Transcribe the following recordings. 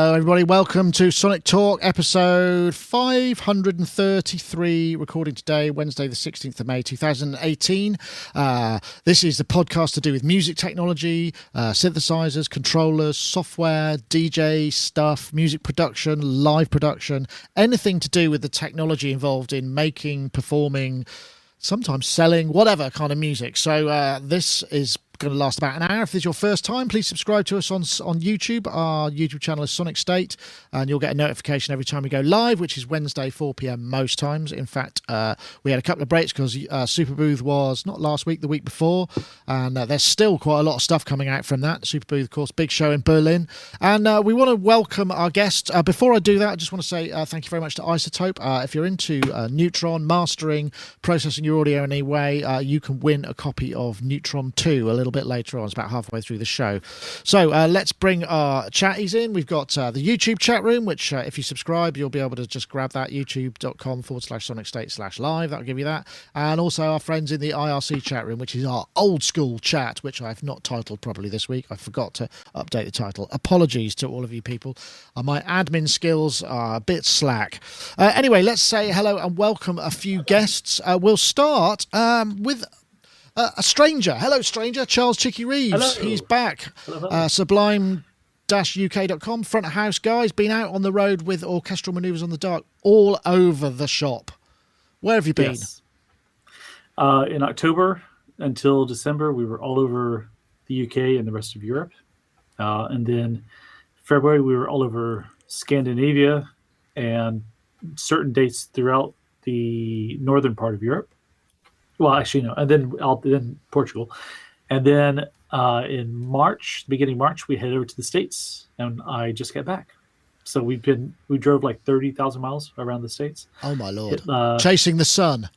Hello, everybody. Welcome to Sonic Talk, episode 533, recording today, Wednesday, the 16th of May, 2018. This is the podcast to do with music technology, synthesizers, controllers, software, DJ stuff, music production, live production, anything to do with the technology involved in making, performing, sometimes selling, whatever kind of music. So this is going to last about an hour. If this is your first time, please subscribe to us on YouTube. Our YouTube channel is Sonicstate, and you'll get a notification every time we go live, which is Wednesday 4 p.m. most times. In fact, we had a couple of breaks because Super Booth was not last week, the week before, and there's still quite a lot of stuff coming out from that. Super Booth, of course, big show in Berlin, and we want to welcome our guests. Before I do that, I just want to say thank you very much to iZotope. If you're into Neutron, mastering, processing your audio in any way, you can win a copy of Neutron 2 a little bit later on. It's about halfway through the show. So let's bring our chatties in. We've got the YouTube chat room, which if you subscribe, you'll be able to just grab that, youtube.com/Sonicstate/live. That'll give you that. And also our friends in the IRC chat room, which is our old school chat, which I've not titled properly this week. I forgot to update the title. Apologies to all of you people. My admin skills are a bit slack. Anyway, let's say hello and welcome a few guests. We'll start with a stranger. Hello, stranger. Charles Chicky Reeves. Hello. He's back. Hello. Sublime-uk.com. Front of house guy. He's been out on the road with Orchestral Manoeuvres on the Dark all over the shop. Where have you been? Yes. In October until December, we were all over the UK and the rest of Europe. And then February, we were all over Scandinavia and certain dates throughout the northern part of Europe. Well, actually, no. And then Portugal. And then in March, beginning March, we headed over to the States, and I just got back. So we drove like 30,000 miles around the States. Oh, my Lord. Chasing the sun.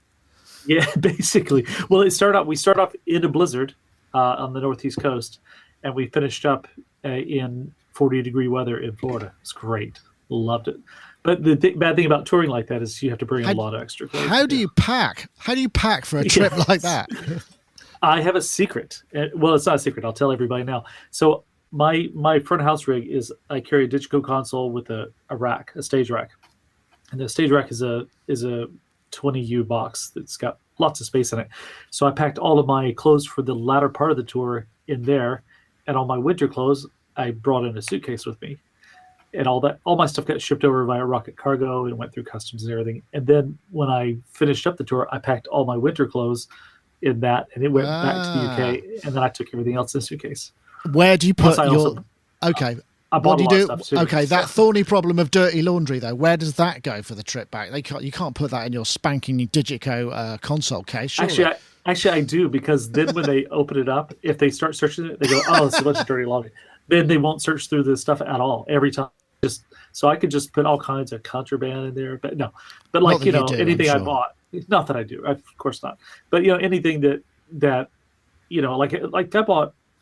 Yeah, basically. Well, we started off in a blizzard on the Northeast coast, and we finished up in 40-degree weather in Florida. It's great. Loved it. But the bad thing about touring like that is you have to bring a lot of extra clothes. How do you pack? How do you pack for a trip like that? I have a secret. Well, it's not a secret. I'll tell everybody now. So my front house rig is I carry a digital console with a rack, a stage rack. And the stage rack is a 20U box that's got lots of space in it. So I packed all of my clothes for the latter part of the tour in there. And all my winter clothes, I brought in a suitcase with me. And all my stuff got shipped over via rocket cargo and went through customs and everything. And then when I finished up the tour, I packed all my winter clothes in that, and it went back to the UK. And then I took everything else in a suitcase. Where do you put your? Okay, I bought a lot of stuff too. Okay, that thorny problem of dirty laundry though. Where does that go for the trip back? You can't put that in your spanking new Digico console case. Surely. Actually, I do, because then when they open it up, if they start searching it, they go, "Oh, it's a bunch of dirty laundry." Then they won't search through this stuff at all every time. So I could just put all kinds of contraband in there, but no. But like, anything I bought, not that I do, of course not. But anything that like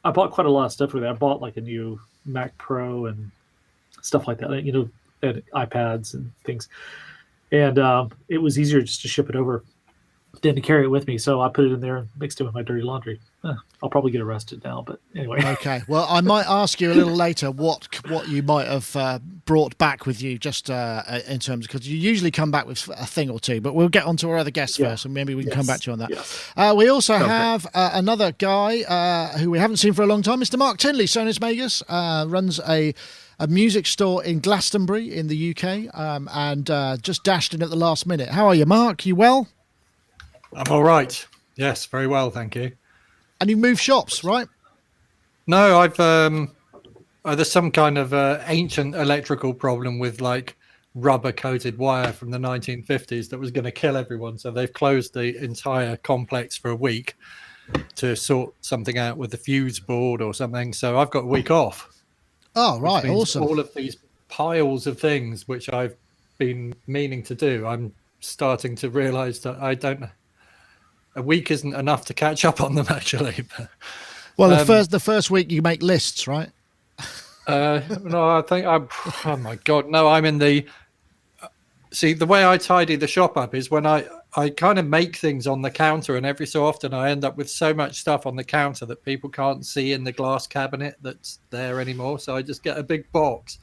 I bought quite a lot of stuff with it. I bought like a new Mac Pro and stuff like that, and iPads and things. And it was easier just to ship it over than to carry it with me. So I put it in there and mixed it with my dirty laundry. I'll probably get arrested now, but anyway. Okay. Well, I might ask you a little later what you might have brought back with you, just in terms, because you usually come back with a thing or two, but we'll get on to our other guests first, and maybe we can come back to you on that. Yes. We also have another guy who we haven't seen for a long time, Mr. Mark Tinley, Sonus Magus, runs a music store in Glastonbury in the UK, and just dashed in at the last minute. How are you, Mark? You well? I'm all right. Yes, very well, thank you. And you've moved shops, right? No, I've there's some kind of ancient electrical problem with like rubber-coated wire from the 1950s that was going to kill everyone. So they've closed the entire complex for a week to sort something out with the fuse board or something. So I've got a week off. Oh, right. Awesome. All of these piles of things which I've been meaning to do, I'm starting to realize that a week isn't enough to catch up on them, actually. Well, the first week you make lists, right? No, I think oh my God, no, I'm in the. See, the way I tidy the shop up is when I kind of make things on the counter, and every so often I end up with so much stuff on the counter that people can't see in the glass cabinet that's there anymore. So I just get a big box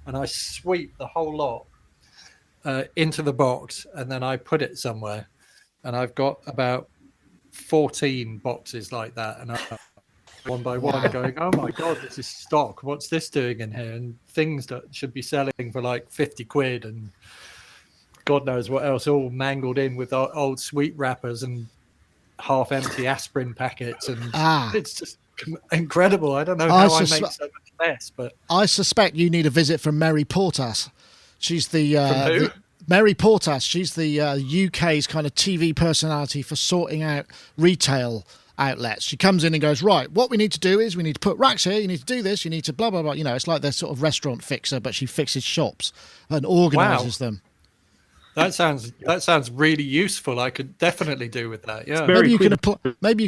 and I sweep the whole lot into the box, and then I put it somewhere. And I've got about 14 boxes like that, and I one by one going, oh my god, this is stock. What's this doing in here? And things that should be selling for like 50 quid and God knows what else, all mangled in with old sweet wrappers and half empty aspirin packets, and it's just incredible. I don't know how I make so much mess, but I suspect you need a visit from Mary Portas. She's the Mary Portas. She's the UK's kind of TV personality for sorting out retail outlets. She comes in and goes, right, what we need to do is we need to put racks here, you need to do this, you need to blah blah blah. You know, it's like their sort of restaurant fixer, but she fixes shops and organises them. That sounds really useful. I could definitely do with that. Yeah, maybe you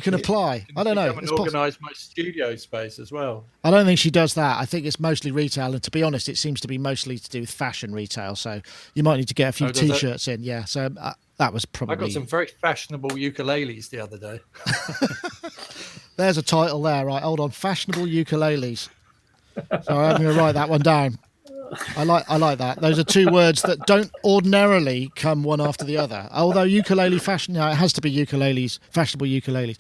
can apply. I don't know. And organise my studio space as well. I don't think she does that. I think it's mostly retail, and to be honest, it seems to be mostly to do with fashion retail. So you might need to get a few T-shirts in. Yeah. So that was probably. I got some very fashionable ukuleles the other day. There's a title there, right? Hold on, fashionable ukuleles. Sorry, I'm going to write that one down. I like that. Those are two words that don't ordinarily come one after the other. Although ukulele fashion, it has to be ukuleles, fashionable ukuleles.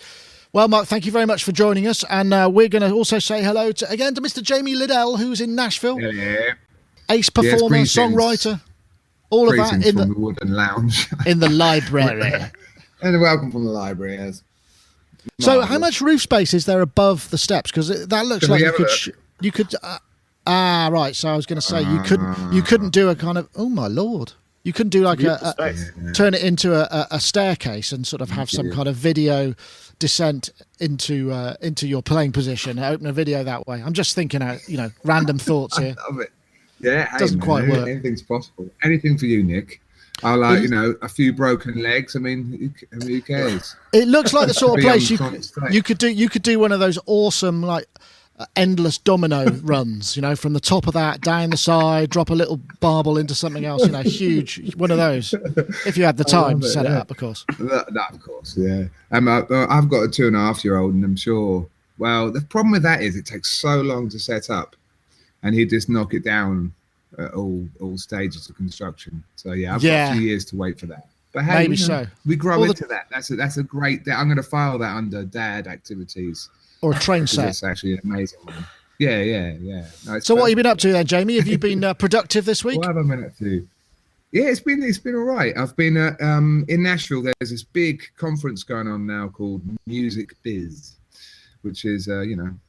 Well, Mark, thank you very much for joining us, and we're going to also say hello to Mr. Jamie Liddell, who's in Nashville. Yeah. Ace performer, songwriter, all of that in the Wooden Lounge, in the library. And welcome from the library. Yes. So, how much roof space is there above the steps? Because that looks like you could. Right. So I was going to say you couldn't do a kind of, oh my lord, you couldn't do like turn it into a staircase and sort of have some kind of video descent into your playing position. Open a video that way. I'm just thinking out, random thoughts here. I love it. Yeah, it doesn't quite work. Anything's possible. Anything for you, Nick. I like a few broken legs. I mean, who cares? It looks like the sort of place you could do one of those awesome endless domino runs, from the top of that down the side, drop a little barbel into something else, huge one of those, if you had the time to set it up, of course. That of course, yeah. I've got a 2.5-year-old, and I'm sure, well, the problem with that is it takes so long to set up, and he'd just knock it down at all stages of construction. So yeah, I've got a few years to wait for that. But hey, maybe so. We grow into that. That's a great. I'm going to file that under dad activities. Or a train set. It's actually an amazing one. Yeah. No, so what have you been up to then, Jamie? Have you been productive this week? What have I been up to? Yeah, it's been all right. I've been in Nashville. There's this big conference going on now called Music Biz, which is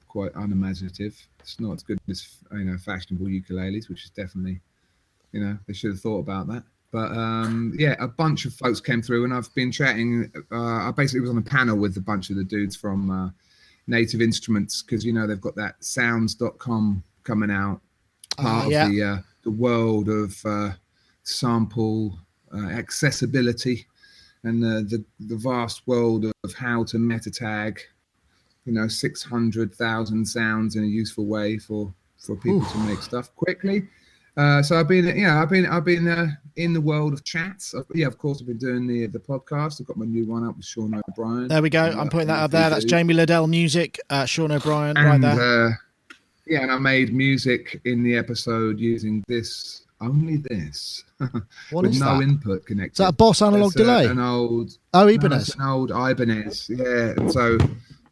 quite unimaginative. It's not as good as fashionable ukuleles, which is definitely they should have thought about that. But a bunch of folks came through, and I've been chatting. I basically was on a panel with a bunch of the dudes from Native Instruments, because they've got that sounds.com coming out, part of the world of sample accessibility, and the vast world of how to meta tag 600,000 sounds in a useful way for people to make stuff quickly. So I've been in the world of chats. Of course, I've been doing the podcast. I've got my new one up with Sean O'Brien. There we go. I'm putting that up there. That's Jamie Liddell music, Sean O'Brien, right there. And I made music in the episode using only this, what with is no that? Input connected. Is that a Boss analog delay? An old Ibanez. An old Ibanez. Yeah, and so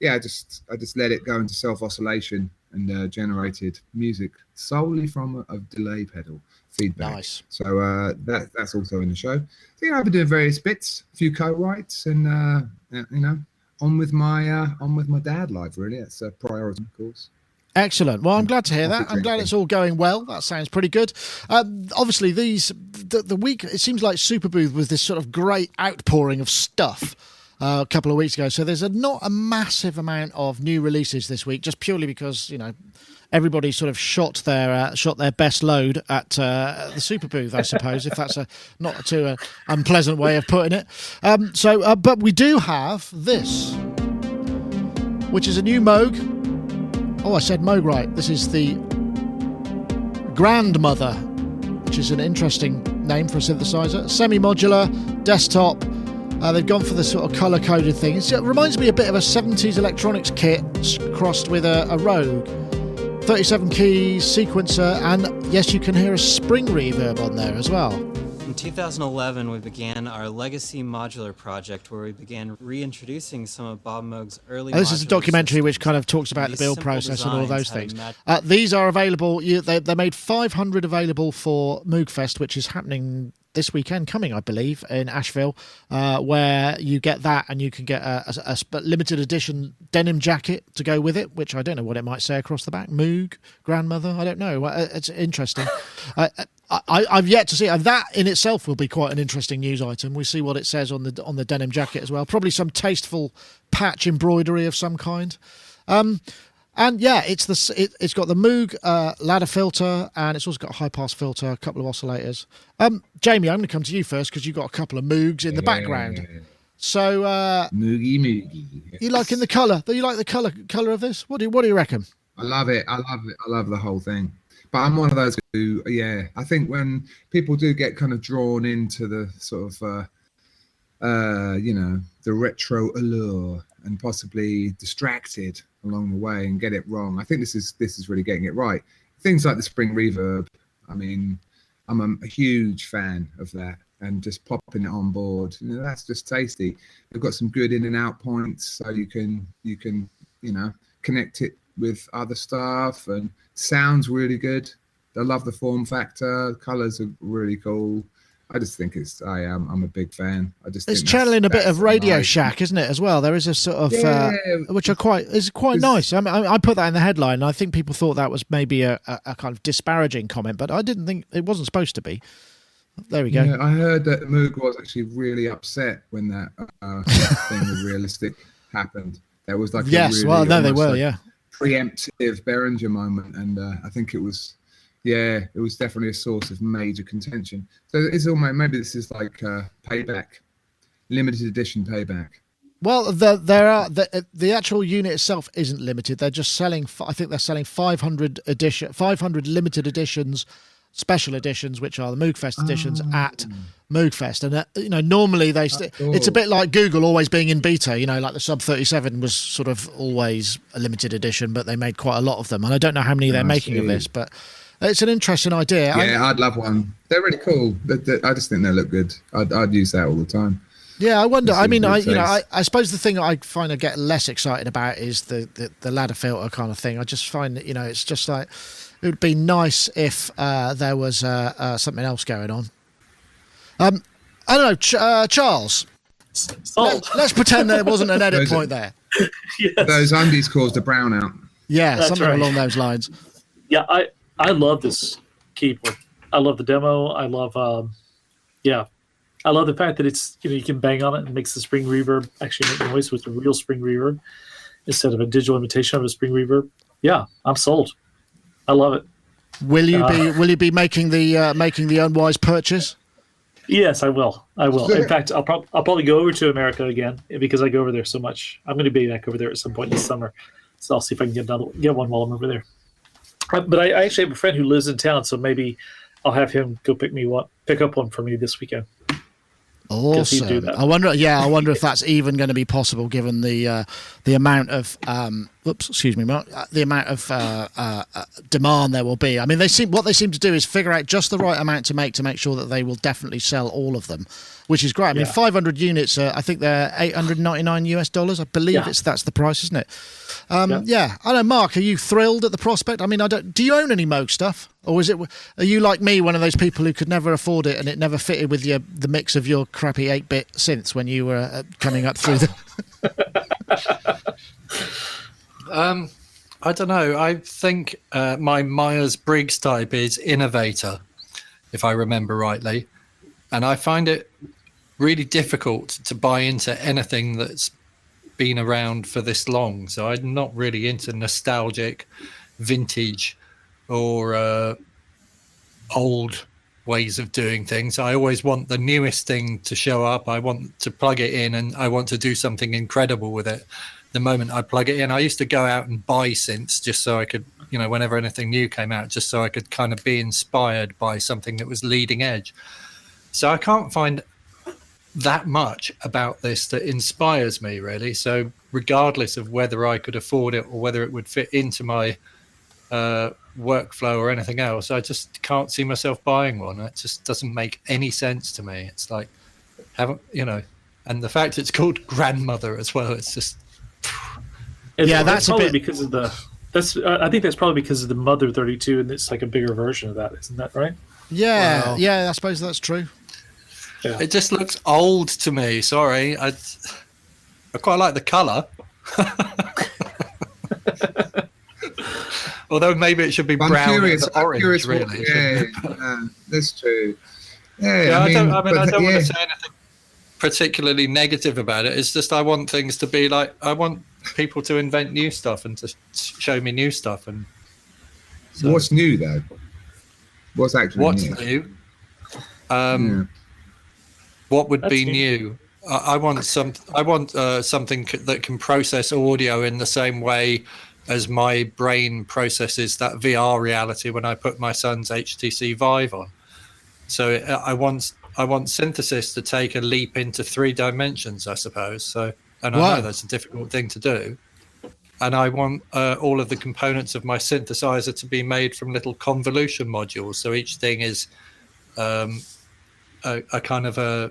I just let it go into self oscillation and generated music solely from a delay pedal feedback. Nice. So that's also in the show. So I've been doing various bits, a few co-writes, and on with my dad life. Really, it's a priority, of course. Excellent. Well, I'm glad to hear that. I'm glad it's all going well. That sounds pretty good. Obviously, the week, it seems like Superbooth was this sort of great outpouring of stuff a couple of weeks ago. So there's not a massive amount of new releases this week, just purely because, everybody sort of shot their best load at the Superbooth, I suppose, if that's not too unpleasant way of putting it. But we do have this, which is a new Moog. Oh, I said Moog right. This is the Grandmother, which is an interesting name for a synthesizer. Semi-modular, desktop. They've gone for the sort of colour-coded thing. It reminds me a bit of a 70s electronics kit crossed with a Rogue. 37 keys, sequencer, and yes, you can hear a spring reverb on there as well. In 2011, we began our legacy modular project where we began reintroducing some of Bob Moog's early This is a modular documentary systems. which kind of talks about the These build simple process and all those designs things. have These are available. They made 500 available for Moogfest, which is happening this weekend coming, I believe, in Asheville, where you get that and you can get a limited edition denim jacket to go with it, which I don't know what it might say across the back. Moog Grandmother, I don't know. It's interesting. I've yet to see it. That in itself will be quite an interesting news item. We see what it says on the denim jacket as well. Probably some tasteful patch embroidery of some kind. And yeah, it's got the Moog ladder filter, and it's also got a high pass filter, a couple of oscillators. Jamie, I'm going to come to you first because you've got a couple of Moogs in the background. So Moogie. you liking the colour? Do you like the colour of this? What do you reckon? I love it. I love the whole thing. But I'm one of those who, I think when people do get kind of drawn into the sort of, the retro allure and possibly distracted along the way and get it wrong, I think this is really getting it right. Things like the spring reverb. I mean, I'm a huge fan of that, and just popping it on board. That's just tasty. They've got some good in and out points, so you can connect it with other stuff, and sounds really good. I love the form factor. The colors are really cool. I just think I'm a big fan. It's channeling a bit of Radio Shack, isn't it, as well? There is a sort of which is quite nice. I mean, I put that in the headline, and I think people thought that was maybe a kind of disparaging comment, but I didn't think it wasn't supposed to be. There we go. Yeah, I heard that Moog was actually really upset when that thing with Realistic happened. There was like they were, yeah, preemptive Behringer moment, and I think it was definitely a source of major contention. So it's almost, maybe this is like payback, limited edition payback. Well, the actual unit itself isn't limited. They're just selling. I think they're selling 500 limited editions, special editions, which are the Moogfest editions at Moogfest. And normally it's a bit like Google always being in beta. Like the Sub 37 was sort of always a limited edition, but they made quite a lot of them. And I don't know how many they're making of this, but it's an interesting idea. Yeah, I'd love one. They're really cool. I just think they look good. I'd use that all the time. Yeah, I wonder. I mean, I suppose the thing I find I get less excited about is the ladder filter kind of thing. I just find that it's just like it would be nice if there was something else going on. I don't know, Charles. Let's pretend there wasn't an edit point there. Yes. Those undies caused a brownout. Yeah, That's something right. along those lines. Yeah, I love this keyboard. I love the demo. I love I love the fact that it's you can bang on it and it makes the spring reverb actually make noise with the real spring reverb instead of a digital imitation of a spring reverb. Yeah, I'm sold. I love it. Will you be making the unwise purchase? Yes, I will. In fact, I'll probably go over to America again because I go over there so much. I'm going to be back over there at some point this summer, so I'll see if I can get one while I'm over there. But I actually have a friend who lives in town, so maybe I'll have him go pick up one for me this weekend. Awesome. Do that. I wonder if that's even going to be possible given the amount of Mark, the amount of demand there will be. I mean, what they seem to do is figure out just the right amount to make sure that they will definitely sell all of them, which is great. I mean, 500 units. I think they're $899. I believe that's the price, isn't it? Yeah. I don't know, Mark, are you thrilled at the prospect? I mean, do you own any Moog stuff? Or are you like me, one of those people who could never afford it and it never fitted with the mix of your crappy 8-bit synths when you were coming up through the... I don't know. I think my Myers-Briggs type is innovator, if I remember rightly. And I find it really difficult to buy into anything that's been around for this long. So I'm not really into nostalgic, vintage, or old ways of doing things. I always want the newest thing to show up. I want to plug it in and I want to do something incredible with it the moment I plug it in. I used to go out and buy synths just so I could, whenever anything new came out, just so I could kind of be inspired by something that was leading edge. So I can't find that much about this that inspires me, really. So regardless of whether I could afford it or whether it would fit into my workflow or anything else. I just can't see myself buying one. It just doesn't make any sense to me. It's like, and the fact it's called Grandmother as well. It's just, that's probably because of the. I think that's probably because of the Mother 32, and it's like a bigger version of that, isn't that right? Yeah, Well, yeah, I suppose that's true. Yeah. it just looks old to me. Sorry, I quite like the colour. Although maybe it should be brown and orange, really. That's true. I don't want to say anything particularly negative about it. It's just I want things to be like, I want people to invent new stuff and to show me new stuff. And so, what's new though? What's actually new? What would be new? I want something that can process audio in the same way as my brain processes that VR reality when I put my son's HTC Vive on. So I want synthesis to take a leap into 3 dimensions, I suppose. So, and I know that's a difficult thing to do. And I want all of the components of my synthesizer to be made from little convolution modules. So each thing is a kind of a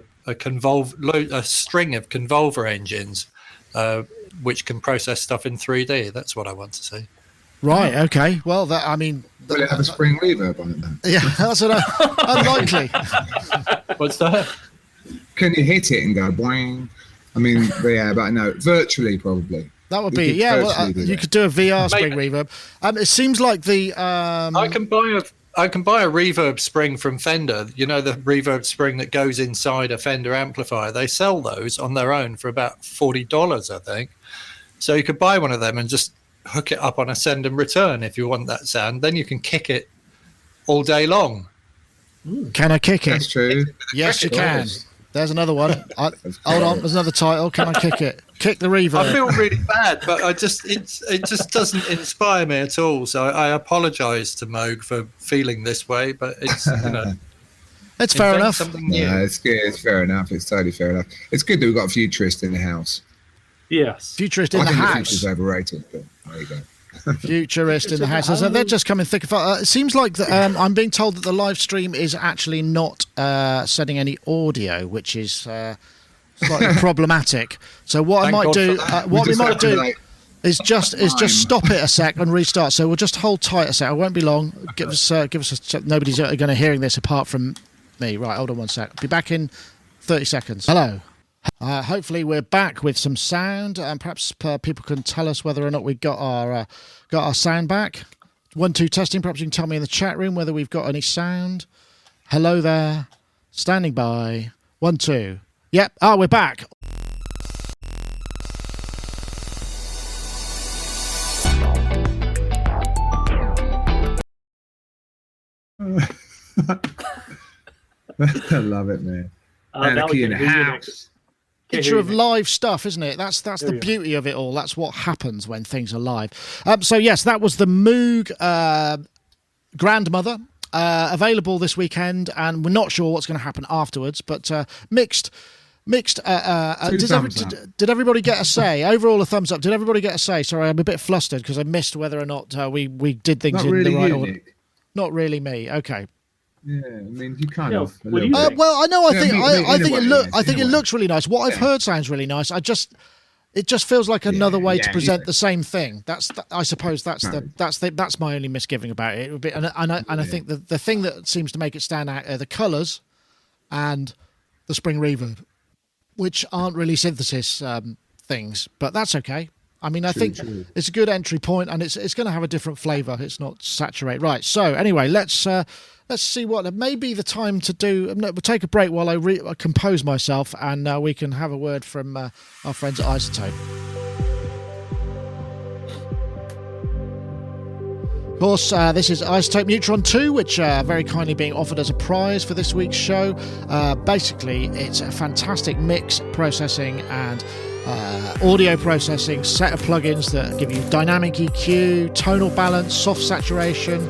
string of convolver engines, which can process stuff in 3D. That's what I want to see. Right. Okay. Well, will it have a spring reverb on it then? Yeah, that's unlikely. What's that? Can you hit it and go boing? I mean, yeah, but no, virtually probably. That would be you could do a VR spring reverb. It seems like the I can buy a reverb spring from Fender. You know, the reverb spring that goes inside a Fender amplifier. They sell those on their own for about $40, I think. So you could buy one of them and just hook it up on a send and return if you want that sound. Then you can kick it all day long. Can I kick it? That's true. Yes, you can. There's another one. Hold on, there's another title. Can I kick it? Kick the reverb. I feel really bad, but it just doesn't inspire me at all. So I apologise to Moog for feeling this way, but it's it's fair enough. Something new. Yeah, it's good. It's fair enough. It's totally fair enough. It's good that we've got a futurist in the house. Yes. Futurist in the I think house. the future's overrated, but there you go. Futurist in the house. So they're just coming thick and fast. It seems like I'm being told that the live stream is actually not sending any audio, which is slightly problematic. So what I might do, is just stop it a sec and restart. So we'll just hold tight a sec. It won't be long. Give us nobody's going to hearing this apart from me. Right, hold on one sec. I'll be back in 30 seconds. Hello. Hopefully we're back with some sound, and perhaps people can tell us whether or not we got our sound back. 1 2 testing. Perhaps you can tell me in the chat room whether we've got any sound. Hello there. Standing by. 1 2. Yep. We're back. I love it, man. Anarchy in the house. Picture of live stuff, isn't it? That's the beauty of it all. That's what happens when things are live. So yes, that was the Moog Grandmother, available this weekend, and we're not sure what's going to happen afterwards. But mixed. Did everybody get a say? Overall, a thumbs up. Did everybody get a say? Sorry, I'm a bit flustered because I missed whether or not we did things in the right order. Not really me. Okay. Yeah, I mean, you kind of. What do you think? Well, I know. I think it looks really nice. What I've heard sounds really nice. It just feels like another way to present the same thing. I suppose that's my only misgiving about it. It would be, and I think the thing that seems to make it stand out are the colours and the spring reverb, which aren't really synthesis things, but that's okay. I mean, I think it's a good entry point, and it's going to have a different flavour. It's not saturated, right? So anyway, let's see what may be the time to do. We'll take a break while I compose myself, and we can have a word from our friends at iZotope. Of course, this is iZotope Neutron 2, which very kindly being offered as a prize for this week's show. Basically, it's a fantastic mix, processing, and audio processing, set of plugins that give you dynamic EQ, tonal balance, soft saturation,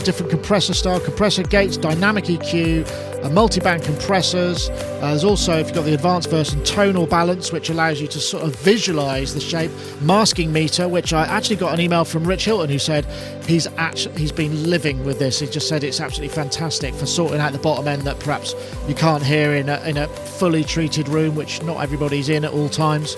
different compressor style, compressor gates, dynamic EQ, multi-band compressors. There's also, if you've got the advanced version, tonal balance, which allows you to sort of visualize the shape, masking meter, which I actually got an email from Rich Hilton who said he's been living with this. He just said it's absolutely fantastic for sorting out the bottom end that perhaps you can't hear in a fully treated room, which not everybody's in at all times.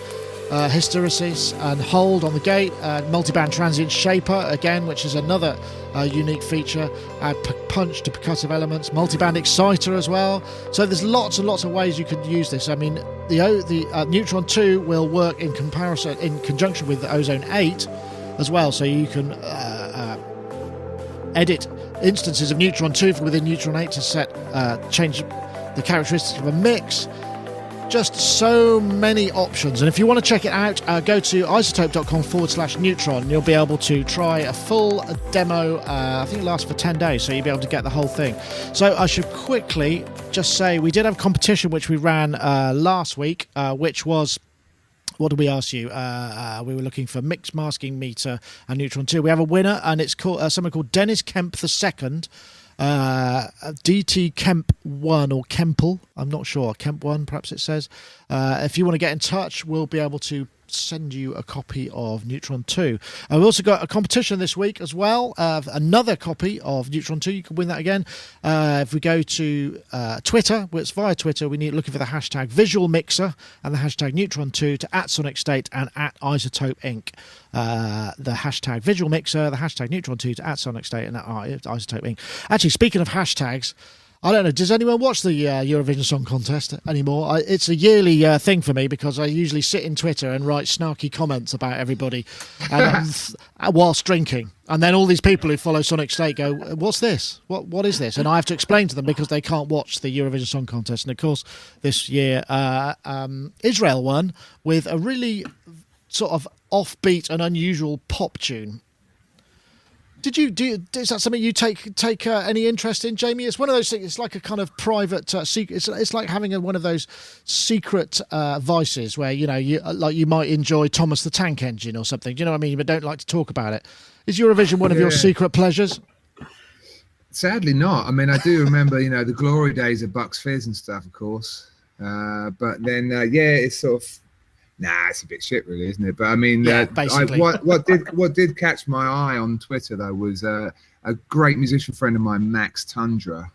Hysteresis and hold on the gate, multi-band transient shaper again, which is another unique feature. Add punch to percussive elements, multi-band exciter as well. So there's lots and lots of ways you could use this. I mean, the Neutron 2 will work in conjunction with the Ozone 8 as well, so you can edit instances of Neutron 2 from within Neutron 8 to change the characteristics of a mix. Just so many options, and if you want to check it out, go to iZotope.com/Neutron. You'll be able to try a full demo. I think it lasts for 10 days, so you'll be able to get the whole thing. So I should quickly just say we did have a competition which we ran last week, which was, what did we ask you? We were looking for mixed masking meter and Neutron 2. We have a winner, and it's called someone called Dennis Kemp II. DT Kemp 1 or Kempel, I'm not sure, Kemp 1 perhaps it says. If you want to get in touch, we'll be able to send you a copy of Neutron 2. We've also got a competition this week as well, another copy of Neutron 2. You can win that again if we go to Twitter. Well, it's via Twitter. We need looking for the hashtag Visual Mixer and the hashtag Neutron 2 to @Sonicstate and @iZotope Inc. The hashtag Visual Mixer, the hashtag Neutron 2 to @Sonicstate and @iZotope Inc. Actually, speaking of hashtags, I don't know, does anyone watch the Eurovision Song Contest anymore? It's a yearly thing for me because I usually sit in Twitter and write snarky comments about everybody whilst drinking. And then all these people who follow Sonicstate go, what's this? What is this? And I have to explain to them because they can't watch the Eurovision Song Contest. And of course, this year, Israel won with a really sort of offbeat and unusual pop tune. Is that something you take any interest in, Jamie? It's one of those things. It's like a kind of private secret. It's like having one of those secret vices where you might enjoy Thomas the Tank Engine or something. Do you know what I mean? But don't like to talk about it. Is Eurovision one of your secret pleasures? Sadly not. I mean, I do remember the glory days of Bucks Fizz and stuff, of course. But then it's sort of. Nah, it's a bit shit, really, isn't it? But I mean, basically. What did catch my eye on Twitter though was a great musician friend of mine, Max Tundra,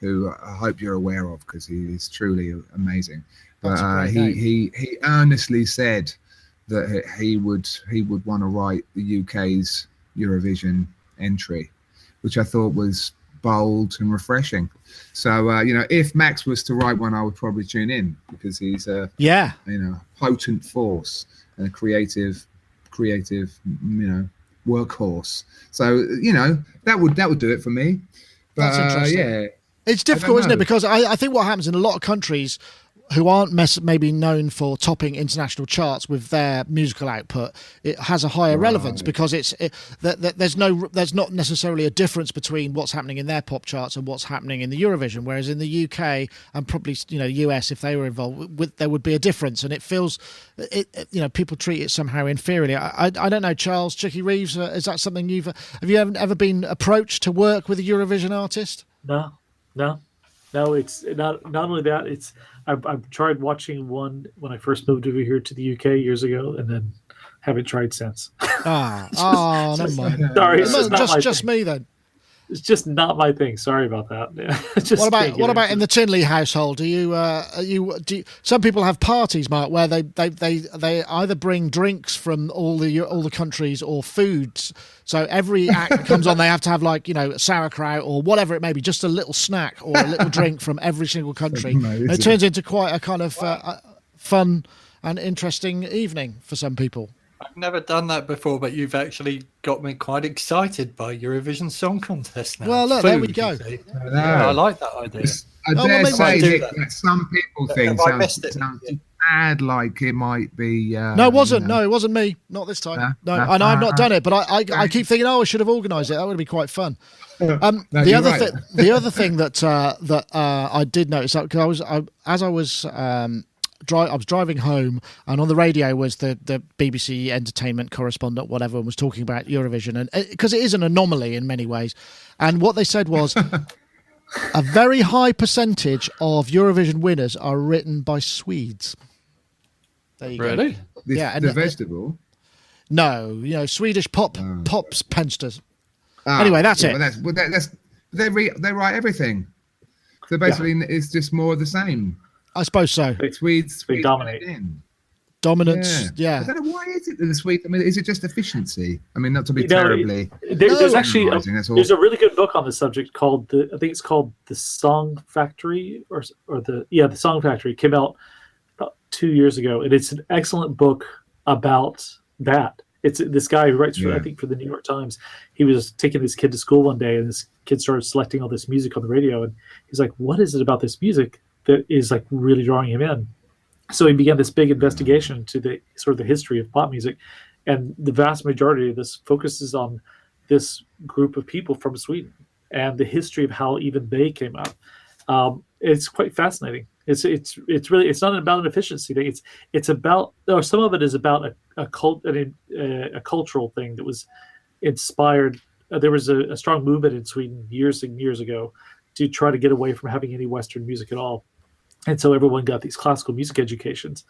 who I hope you're aware of because he is truly amazing. But he earnestly said that he would want to write the UK's Eurovision entry, which I thought was bold and refreshing. So if Max was to write one, I would probably tune in because he's a potent force and a creative workhorse. So that would do it for me. But, that's interesting. It's difficult, isn't it? Because I think what happens in a lot of countries who aren't maybe known for topping international charts with their musical output, it has a higher relevance because there's not necessarily a difference between what's happening in their pop charts and what's happening in the Eurovision. Whereas in the UK and probably US, if they were involved, there would be a difference, and it feels people treat it somehow inferiorly. I don't know, Charles Chicky Reeves, is that something have you ever been approached to work with a Eurovision artist? No. It's not only that. It's I've tried watching one when I first moved over here to the UK years ago, and then haven't tried since. Never mind. Sorry, it's just me then. It's just not my thing. Sorry about that. What about in the Tinley household? Do you some people have parties, Mark, where they either bring drinks from all the countries or foods. So every act comes on, they have to have sauerkraut or whatever it may be, just a little snack or a little drink from every single country. It turns into quite a kind of fun and interesting evening for some people. I've never done that before, but you've actually got me quite excited by Eurovision Song Contest now. Well, look, there we go. I like that idea. I dare say that some people think sounds bad, like it might be. No, it wasn't. No, it wasn't me. Not this time. No, and I've not done it, but I keep thinking, I should have organised it. That would be quite fun. The other thing that I did notice, because I was I was driving home, and on the radio was the BBC entertainment correspondent, whatever, and was talking about Eurovision, and because it is an anomaly in many ways. And what they said was a very high percentage of Eurovision winners are written by Swedes. There you Really? go. Yeah, and the vegetable. No, Swedish pops pensters. Anyway, that's it. They write everything. So basically, it's just more of the same. I suppose so. Swedes dominate. Dominance, yeah. I don't know, why is it that the Swedes? I mean, is it just efficiency? I mean, not to be terribly. There's actually there's a really good book on the subject called I think it's called The Song Factory or The Song Factory. It came out about 2 years ago, and it's an excellent book about that. It's this guy who writes for, I think, for the New York Times. He was taking this kid to school one day, and this kid started selecting all this music on the radio, and he's like, "What is it about this music that is like really drawing him in?" So he began this big investigation into the sort of the history of pop music, and the vast majority of this focuses on this group of people from Sweden and the history of how even they came up. It's quite fascinating. It's really, it's not about an efficiency thing. It's about, or some of it is about a cultural thing that was inspired. There was a strong movement in Sweden years and years ago to try to get away from having any Western music at all. And so everyone got these classical music educations.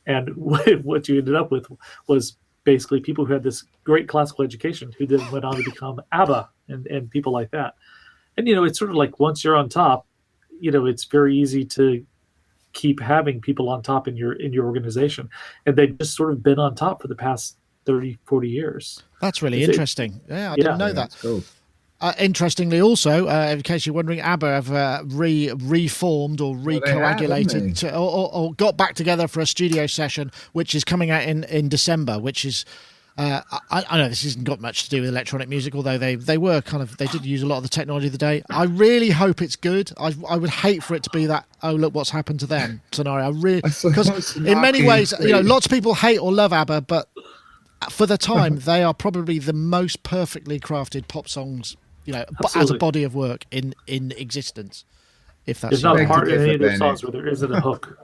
And what you ended up with was basically people who had this great classical education who then went on to become ABBA and people like that. And, it's sort of like once you're on top, it's very easy to keep having people on top in your organization. And they've just sort of been on top for the past 30, 40 years. That's really interesting. I didn't know that. Cool. Interestingly, also, in case you're wondering, ABBA have reformed or recoagulated or got back together for a studio session, which is coming out in December, which is... I know this hasn't got much to do with electronic music, although they did use a lot of the technology of the day. I really hope it's good. I would hate for it to be that, oh, look what's happened to them scenario. Because in many ways, lots of people hate or love ABBA, but for the time, they are probably the most perfectly crafted pop songs, as a body of work in existence. If that's there's not a part in any of those songs where there isn't a hook.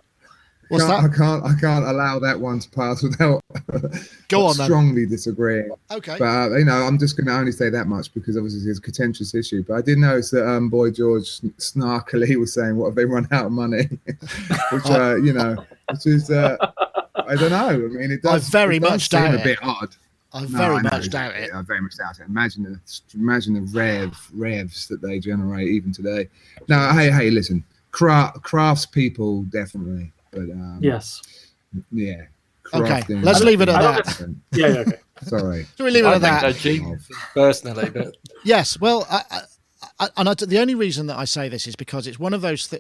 What's that? I can't allow that one to pass without strongly disagreeing. Okay. But I'm just going to only say that much because obviously it's a contentious issue. But I did notice that Boy George snarkily was saying, "What have they run out of money?" Which which is I don't know. I mean, it does. I very much doubt it. A bit odd. I very much doubt it. I very much doubt it. Imagine the revs that they generate even today. No, hey, listen, crafts people definitely. But yes, yeah. Okay, let's leave it at that. Yeah, okay. Sorry. Should we leave it at that? Personally, but yes. Well, the only reason that I say this is because it's one of those.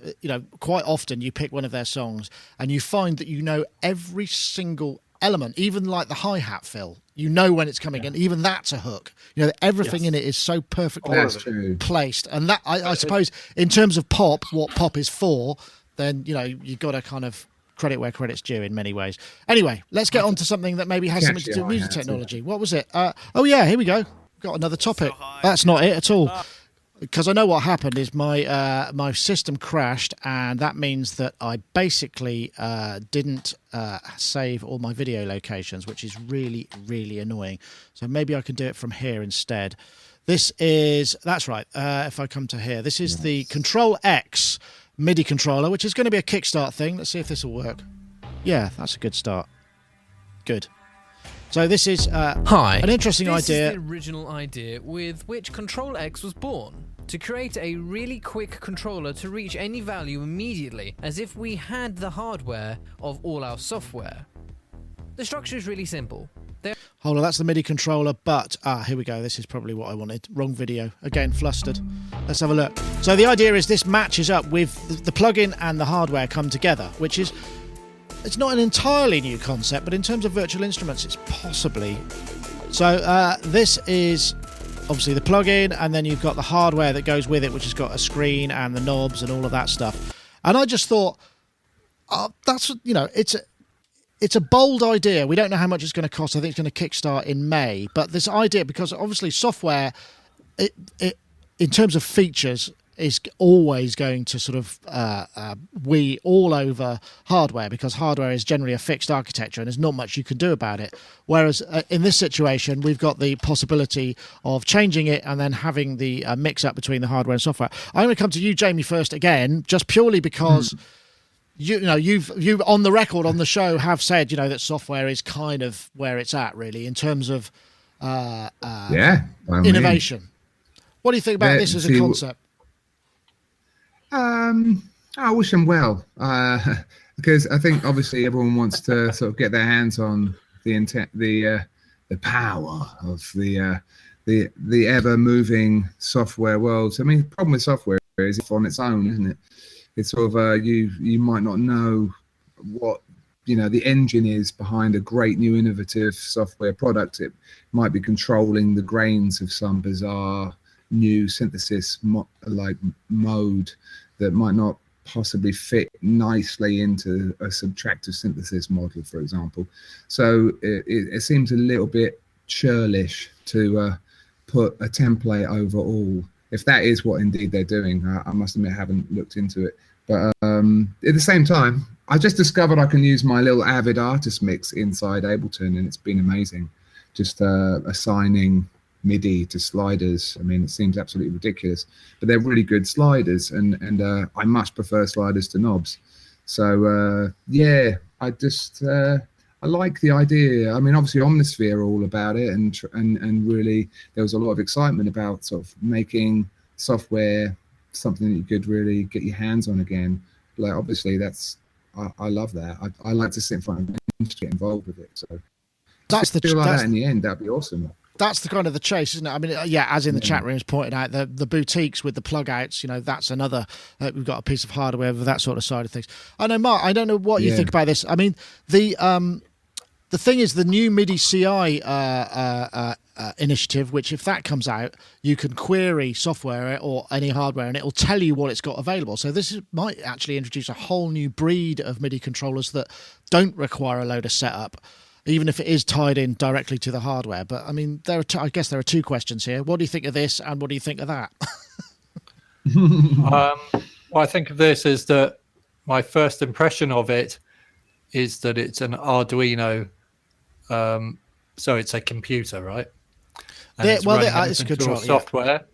Quite often you pick one of their songs and you find that every single element, even like the hi-hat fill. When it's coming, and even that's a hook. Everything in it is so perfectly placed, and that I suppose in terms of pop, what pop is for. Then you've got to kind of credit where credit's due in many ways. Anyway, let's get on to something that maybe has something to do with music technology. What was it? Here we go. Got another topic. That's not it at all. Because I know what happened is my system crashed, and that means that I basically didn't save all my video locations, which is really, really annoying. So maybe I can do it from here instead. That's right. If I come to here, this is the Ctrl X MIDI controller, which is going to be a kickstart thing. Let's see if this will work. Yeah, that's a good start. Good. So this is an interesting idea. This is the original idea with which Ctrl X was born. To create a really quick controller to reach any value immediately, as if we had the hardware of all our software. The structure is really simple. Hold on, that's the MIDI controller, but here we go. This is probably what I wanted. Wrong video. Again, flustered. Let's have a look. So the idea is this matches up with the plugin and the hardware come together, which is, it's not an entirely new concept, but in terms of virtual instruments, it's possibly. So this is obviously the plugin, and then you've got the hardware that goes with it, which has got a screen and the knobs and all of that stuff. And I just thought, that's, it's a bold idea. We don't know how much it's going to cost. I think it's going to kickstart in May. But this idea, because obviously software, it in terms of features, is always going to sort of we all over hardware, because hardware is generally a fixed architecture and there's not much you can do about it. Whereas in this situation, we've got the possibility of changing it and then having the mix up between the hardware and software. I'm going to come to you, Jamie, first again, just purely because you know you've on the record on the show have said, you know, that software is kind of where it's at really in terms of innovation. What do you think about this as a concept? I wish them well, because I think obviously everyone wants to sort of get their hands on the power of the ever moving software world. So, I mean, the problem with software is it's on its own, isn't it? It's sort of you might not know what, you know, the engine is behind a great new innovative software product. It might be controlling the grains of some bizarre new synthesis mode that might not possibly fit nicely into a subtractive synthesis model, for example. So it seems a little bit churlish to put a template over all, if that is what indeed they're doing. I must admit I haven't looked into it, but at the same time, I just discovered I can use my little Avid Artist Mix inside Ableton, and it's been amazing. Just assigning MIDI to sliders. I mean, it seems absolutely ridiculous, but they're really good sliders, and I much prefer sliders to knobs. So yeah, I like the idea. I mean, obviously Omnisphere are all about it, and really there was a lot of excitement about sort of making software something that you could really get your hands on again. Like, obviously I love that. I like to sit in front of it to get involved with it. So That's the that in the end, that'd be awesome. That's the kind of the chase, isn't it? I mean, yeah, as in the chat room is pointed out, the boutiques with the plug outs, you know, that's another, we've got a piece of hardware with that sort of side of things. I know, Mark, I don't know what you think about this. I mean, the thing is, the new MIDI CI initiative, which if that comes out, you can query software or any hardware and it will tell you what it's got available. So might actually introduce a whole new breed of MIDI controllers that don't require a load of setup, even if it is tied in directly to the hardware. But I mean, I guess there are two questions here. What do you think of this, and what do you think of that? What I think of this is that my first impression of it is that it's an Arduino, so it's a computer, right? And it's control software.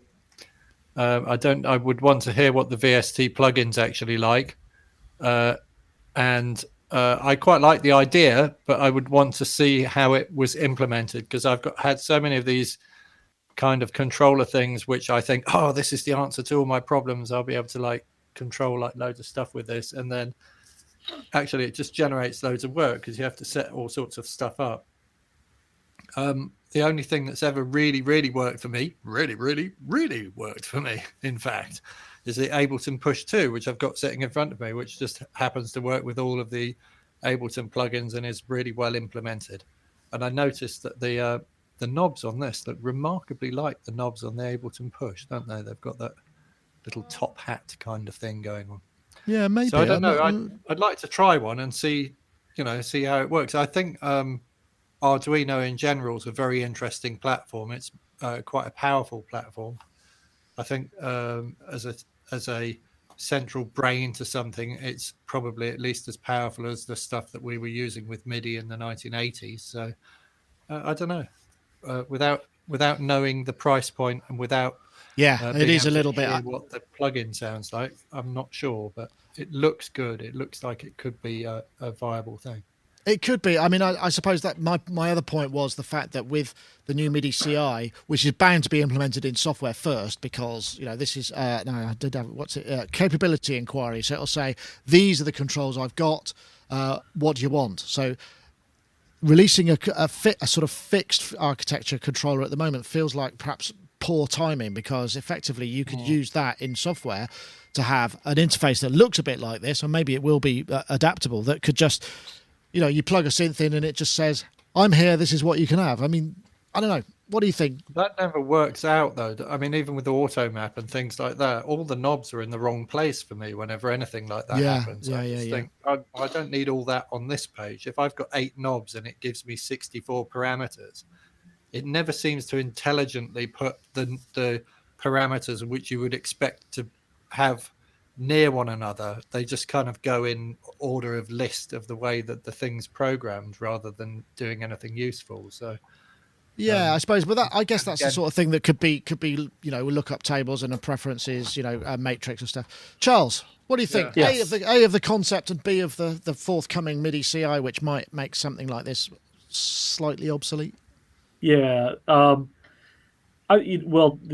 I would want to hear what the VST plugins actually like, and I quite like the idea, but I would want to see how it was implemented, because I've had so many of these kind of controller things which I think, oh, this is the answer to all my problems. I'll be able to like control like loads of stuff with this, and then actually it just generates loads of work because you have to set all sorts of stuff up. The only thing that's ever really worked for me, really worked for me, in fact, is the Ableton Push 2, which I've got sitting in front of me, which just happens to work with all of the Ableton plugins and is really well implemented. And I noticed that the knobs on this look remarkably like the knobs on the Ableton Push, don't they? They've got that little top hat kind of thing going on. Yeah, maybe. So I don't know. I'd like to try one and see how it works. I think Arduino in general is a very interesting platform. It's quite a powerful platform. I think as a central brain to something, it's probably at least as powerful as the stuff that we were using with MIDI in the 1980s. So I don't know. Without knowing the price point and without it is a little bit what the plugin sounds like, I'm not sure, but it looks good. It looks like it could be a viable thing. It could be. I mean, I suppose that my other point was the fact that with the new MIDI CI, which is bound to be implemented in software first, because, you know, this is I did have capability inquiry. So it'll say, these are the controls I've got. What do you want? So releasing a sort of fixed architecture controller at the moment feels like perhaps poor timing, because effectively you could use that in software to have an interface that looks a bit like this, or maybe it will be adaptable, that could just, you know, you plug a synth in and it just says, I'm here, this is what you can have. I mean, I don't know. What do you think? That never works out, though. I mean, even with the auto map and things like that, all the knobs are in the wrong place for me whenever anything like that happens. I think I don't need all that on this page. If I've got 8 knobs and it gives me 64 parameters, it never seems to intelligently put the parameters which you would expect to have near one another. They just kind of go in order of list of the way that the thing's programmed rather than doing anything useful. So yeah, I suppose, but I guess that's the again, sort of thing that could be lookup tables and a preferences, matrix and stuff. Charles, what do you think? Yeah. A of the concept and B of the forthcoming MIDI CI, which might make something like this slightly obsolete. Yeah. The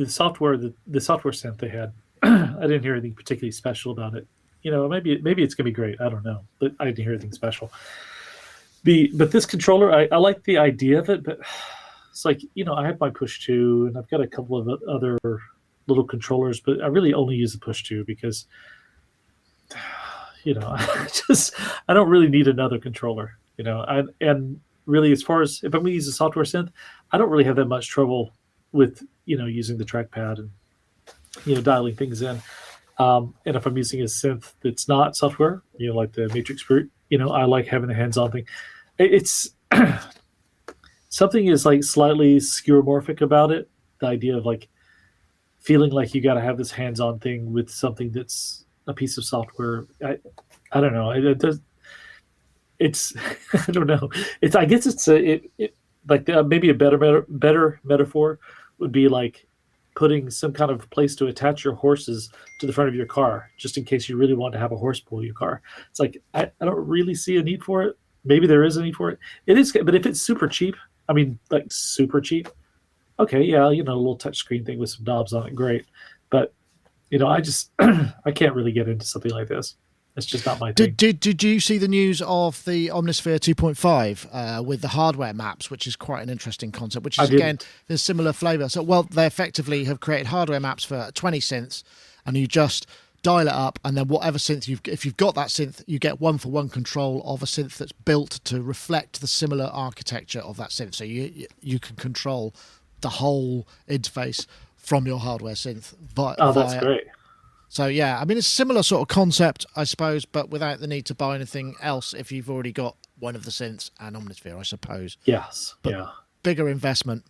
software synth they had, I didn't hear anything particularly special about it. Maybe it's gonna be great. I don't know, but I didn't hear anything special. But this controller, I like the idea of it, but it's like, I have my push 2 and I've got a couple of other little controllers, but I really only use the push 2 because I don't really need another controller, and really, as far as if I'm going to use a software synth, I don't really have that much trouble with, using the trackpad and, dialing things in. And if I'm using a synth that's not software, like the Matrix Brute, I like having the hands-on thing. It's something is like slightly skeuomorphic about it. The idea of like feeling like you got to have this hands-on thing with something that's a piece of software. I don't know. It does. It's I don't know. It's I guess it's maybe a better metaphor would be like putting some kind of place to attach your horses to the front of your car, just in case you really want to have a horse pull your car. It's like I don't really see a need for it. Maybe there is a need for it. It is, but if it's super cheap, super cheap, okay, yeah, a little touch screen thing with some knobs on it, great. But I just I can't really get into something like this. It's just not my thing. Did you see the news of the Omnisphere 2.5 with the hardware maps, which is quite an interesting concept, which is, again, there's similar flavour. So, they effectively have created hardware maps for 20 synths, and you just dial it up, and then whatever synth if you've got that synth, you get one-for-one control of a synth that's built to reflect the similar architecture of that synth. So you can control the whole interface from your hardware synth. That's great. So, yeah, it's a similar sort of concept, I suppose, but without the need to buy anything else if you've already got one of the synths and Omnisphere, I suppose. Yes, but yeah. Bigger investment.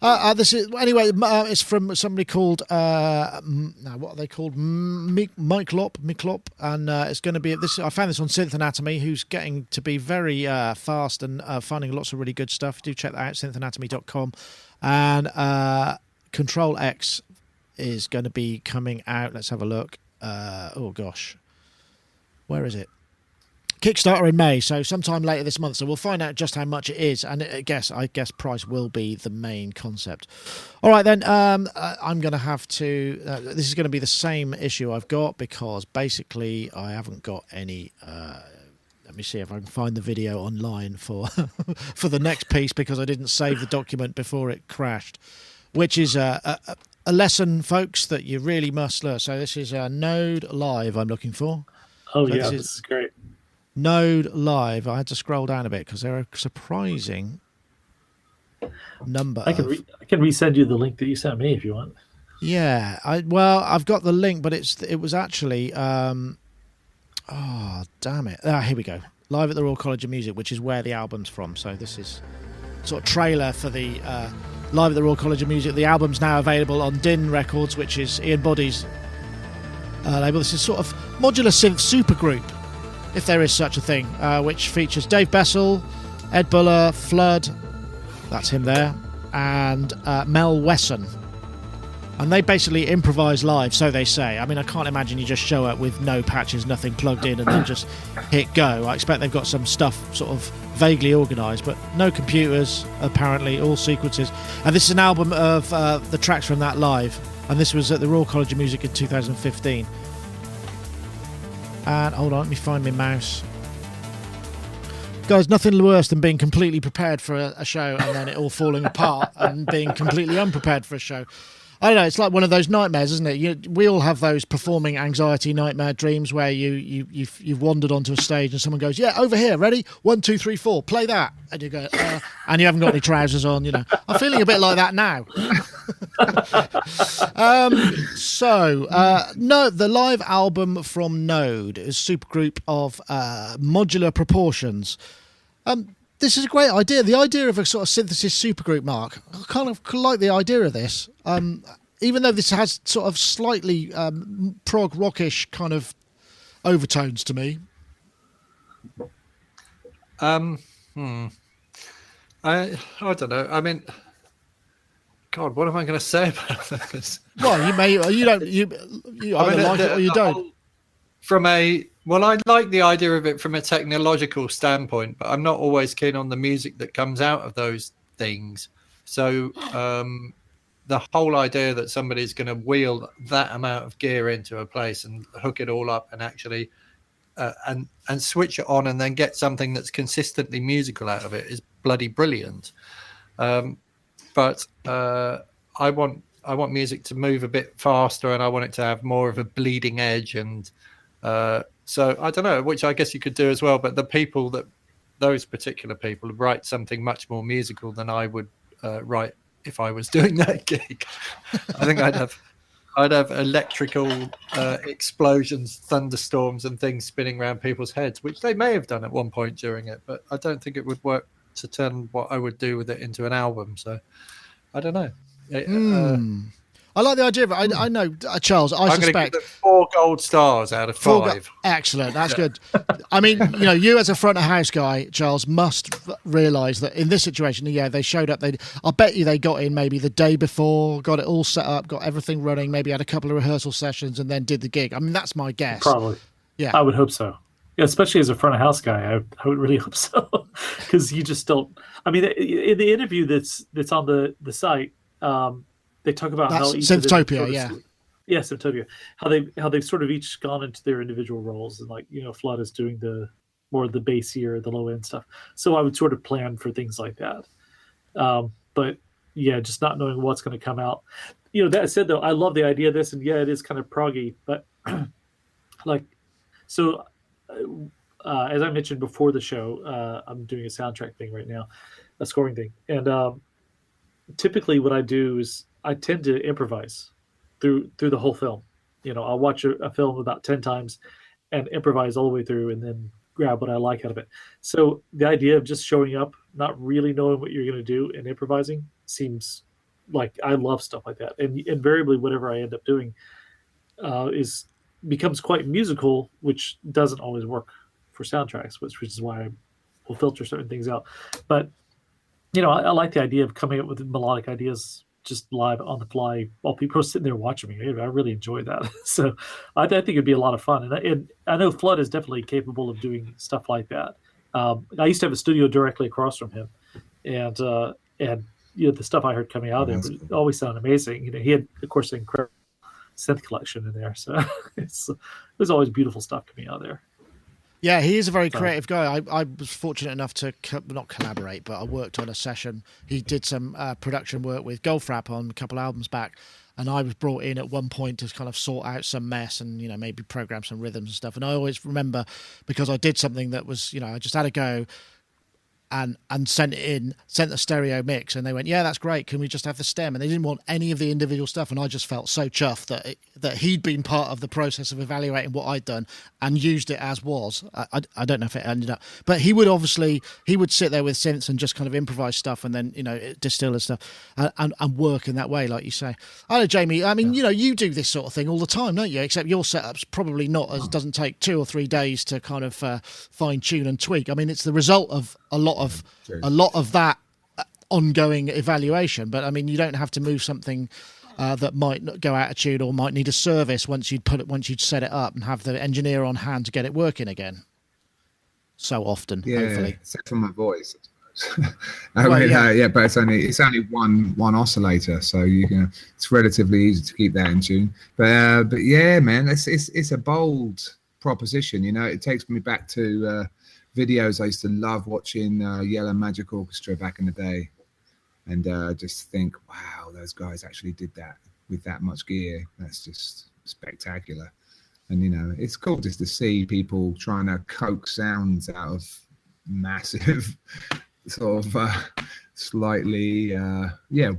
It's from somebody called, what are they called? Miklop, and it's going to be this. I found this on Synth Anatomy, who's getting to be very fast and finding lots of really good stuff. Do check that out, synthanatomy.com. And Ctrl X is going to be coming out. Let's have a look. Oh gosh, where is it? Kickstarter in May, so sometime later this month. So we'll find out just how much it is, and I guess price will be the main concept. All right then, I'm going to have to. This is going to be the same issue I've got because basically I haven't got any. Let me see if I can find the video online for for the next piece because I didn't save the document before it crashed, which is a lesson, folks, that you really must learn. So this is Node Live I'm looking for. Oh, so yeah, this is great. Node Live. I had to scroll down a bit because they're a surprising number. I can resend you the link that you sent me if you want. Yeah, I've got the link, but it was actually damn it. Here we go. Live at the Royal College of Music, which is where the album's from. So this is sort of trailer for the Live at the Royal College of Music. The album's now available on Din Records, which is Ian Boddy's label. This is sort of modular synth supergroup, if there is such a thing, which features Dave Bessel, Ed Buller, Flood, that's him there, and Mel Wesson. And they basically improvise live, so they say. I can't imagine you just show up with no patches, nothing plugged in, and then just hit go. I expect they've got some stuff sort of vaguely organised, but no computers, apparently, all sequences. And this is an album of the tracks from that live, and this was at the Royal College of Music in 2015. And hold on, let me find my mouse. Guys, nothing worse than being completely prepared for a show and then it all falling apart and being completely unprepared for a show. I don't know, it's like one of those nightmares, isn't it? We all have those performing anxiety nightmare dreams where you've wandered onto a stage and someone goes, yeah, over here, ready? 1, 2, 3, 4, play that. And you go, and you haven't got any trousers on, I'm feeling a bit like that now. The live album from Node is a supergroup of modular proportions. This is a great idea. The idea of a sort of synthesis supergroup, Mark. I kind of like the idea of this. even though this has sort of slightly prog rockish kind of overtones to me. I don't know. I mean, God, what am I going to say about this? Well, you either like it or you don't. I like the idea of it from a technological standpoint, but I'm not always keen on the music that comes out of those things. So the whole idea that somebody's going to wheel that amount of gear into a place and hook it all up and actually and switch it on and then get something that's consistently musical out of it is bloody brilliant. But I want music to move a bit faster, and I want it to have more of a bleeding edge, and so I don't know, which I guess you could do as well. But those particular people write something much more musical than I would write if I was doing that gig. I think I'd have electrical explosions, thunderstorms, and things spinning around people's heads, which they may have done at one point during it, but I don't think it would work to turn what I would do with it into an album. So I don't know. I like the idea of it. I know, Charles, I suspect... I'm going to give it 4 gold stars out of 5. Excellent. That's good. I mean, you as a front of house guy, Charles, must realise that in this situation, they showed up. I bet you they got in maybe the day before, got it all set up, got everything running, maybe had a couple of rehearsal sessions and then did the gig. I mean, that's my guess. Probably. Yeah. I would hope so. Yeah, especially as a front of house guy, I would really hope so. Because you just don't... I mean, in the interview that's on the site... they talk about how Synthotopia, yeah, Synthotopia, how they've sort of each gone into their individual roles, and like Flood is doing the more of the bassier, the low end stuff. So I would sort of plan for things like that. But yeah, just not knowing what's going to come out. That said, though, I love the idea of this, and yeah, it is kind of proggy, but as I mentioned before the show, I'm doing a soundtrack thing right now, a scoring thing, and typically what I do is I tend to improvise through the whole film. I'll watch a film about 10 times and improvise all the way through and then grab what I like out of it. So the idea of just showing up, not really knowing what you're going to do and improvising seems like I love stuff like that. And invariably, whatever I end up doing becomes quite musical, which doesn't always work for soundtracks, which is why I will filter certain things out. But I like the idea of coming up with melodic ideas just live on the fly while people are sitting there watching me. I really enjoy that. So I think it'd be a lot of fun. And I know Flood is definitely capable of doing stuff like that. I used to have a studio directly across from him. And the stuff I heard coming out of there always sounded amazing. He had, of course, an incredible synth collection in there. So there's always beautiful stuff coming out of there. Yeah, he is a very creative guy. I was fortunate enough to not collaborate, but I worked on a session. He did some production work with Goldfrapp on a couple albums back, and I was brought in at one point to kind of sort out some mess and maybe program some rhythms and stuff. And I always remember, because I did something that was I just had a go and sent the stereo mix, and they went, yeah, that's great, can we just have the stem? And they didn't want any of the individual stuff, and I just felt so chuffed that he'd been part of the process of evaluating what I'd done and used it as was. I don't know if it ended up, but he would sit there with synths and just kind of improvise stuff and then distill and stuff and work in that way, like you say. I know, Jamie, I mean, you do this sort of thing all the time, don't you? Except your setup's probably not as doesn't take 2 or 3 days to kind of fine tune and tweak. I mean, it's the result of a lot of that ongoing evaluation, but I mean, you don't have to move something that might not go out of tune or might need a service once you'd set it up and have the engineer on hand to get it working again. So often, hopefully. Except for my voice, I suppose. But it's only one oscillator, so it's relatively easy to keep that in tune. But yeah, man, it's a bold proposition. It takes me back to videos I used to love watching, Yellow Magic Orchestra back in the day, and just think, wow, those guys actually did that with that much gear. That's just spectacular. And it's cool just to see people trying to coax sounds out of massive sort of slightly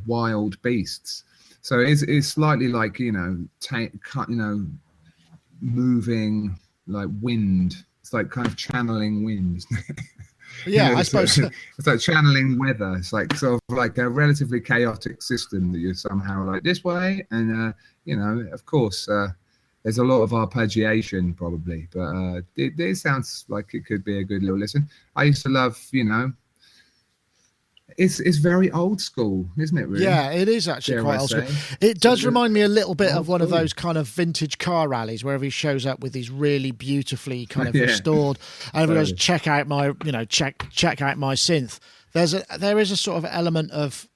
wild beasts. So it's slightly like moving like wind. It's like kind of channeling wind. Yeah, You know, I suppose. it's like channeling weather. It's like sort of like a relatively chaotic system that you're somehow like this way, and you know, of course, there's a lot of arpeggiation probably, but it sounds like it could be a good little listen. I used to love, you know, it's very old school, isn't it? Really? Yeah, it is actually Dare quite I old school. say. It does It's remind me a little bit old of one of school. those kind of vintage car rallies, wherever he shows up with these really beautifully kind of Yeah. restored. And everyone goes, Totally. check out my, you know, check out my synth. There is a sort of element of.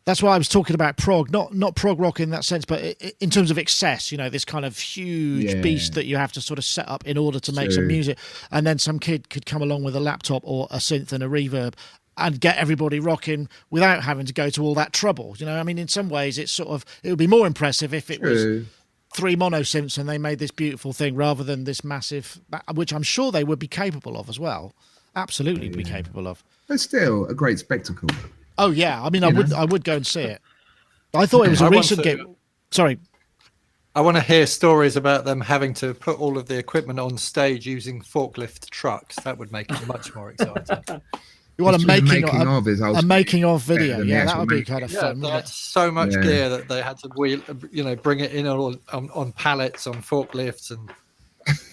That's why I was talking about prog, not prog rock in that sense, but in terms of excess, you know, this kind of huge Yeah. beast that you have to sort of set up in order to make some True. music, and then some kid could come along with a laptop or a synth and a reverb and get everybody rocking without having to go to all that trouble. You know, I mean, in some ways, it would be more impressive if it was True. 3 mono synths and they made this beautiful thing rather than this massive, which I'm sure they would be capable of as well. Absolutely be capable of. But still, a great spectacle. Oh yeah, I mean, I would go and see it. I thought it was I a want recent to- game. Sorry. I want to hear stories about them having to put all of the equipment on stage using forklift trucks. That would make it much more exciting. You want a Just the making of is a making of better video? than the Yeah, that actual would be making. kind of Yeah, fun. they wouldn't had it? so much Yeah. gear that they had to wheel, you know, bring it in on pallets, on forklifts, and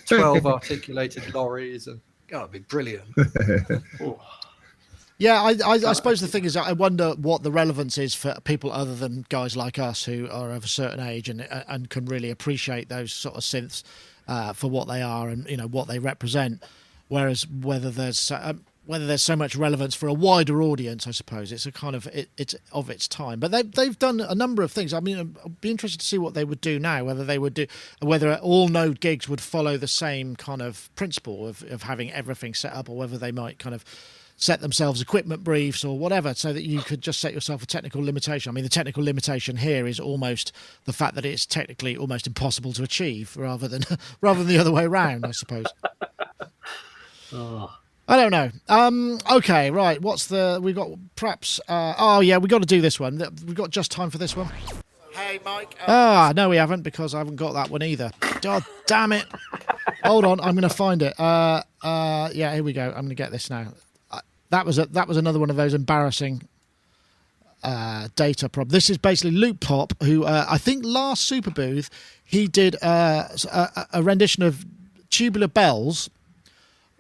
12 articulated lorries, and it'd be brilliant. Yeah, I suppose the thing is, I wonder what the relevance is for people other than guys like us who are of a certain age and can really appreciate those sort of synths for what they are and, you know, what they represent. Whereas whether there's so much relevance for a wider audience, I suppose it's a kind of it's of its time. But they've done a number of things. I mean, I'd be interested to see what they would do now. Whether all node gigs would follow the same kind of principle of having everything set up, or whether they might kind of set themselves equipment briefs or whatever, so that you could just set yourself a technical limitation. I mean, the technical limitation here is almost the fact that it's technically almost impossible to achieve, rather than the other way around, I suppose. Oh. I don't know. Okay, right. We got perhaps. We got to do this one. We've got just time for this one. Hey, Mike. No, we haven't, because I haven't got that one either. God damn it! Hold on, I'm going to find it. Yeah, here we go. I'm going to get this now. That was another one of those embarrassing data problems. This is basically Loopop, who I think last Super Booth he did a rendition of Tubular Bells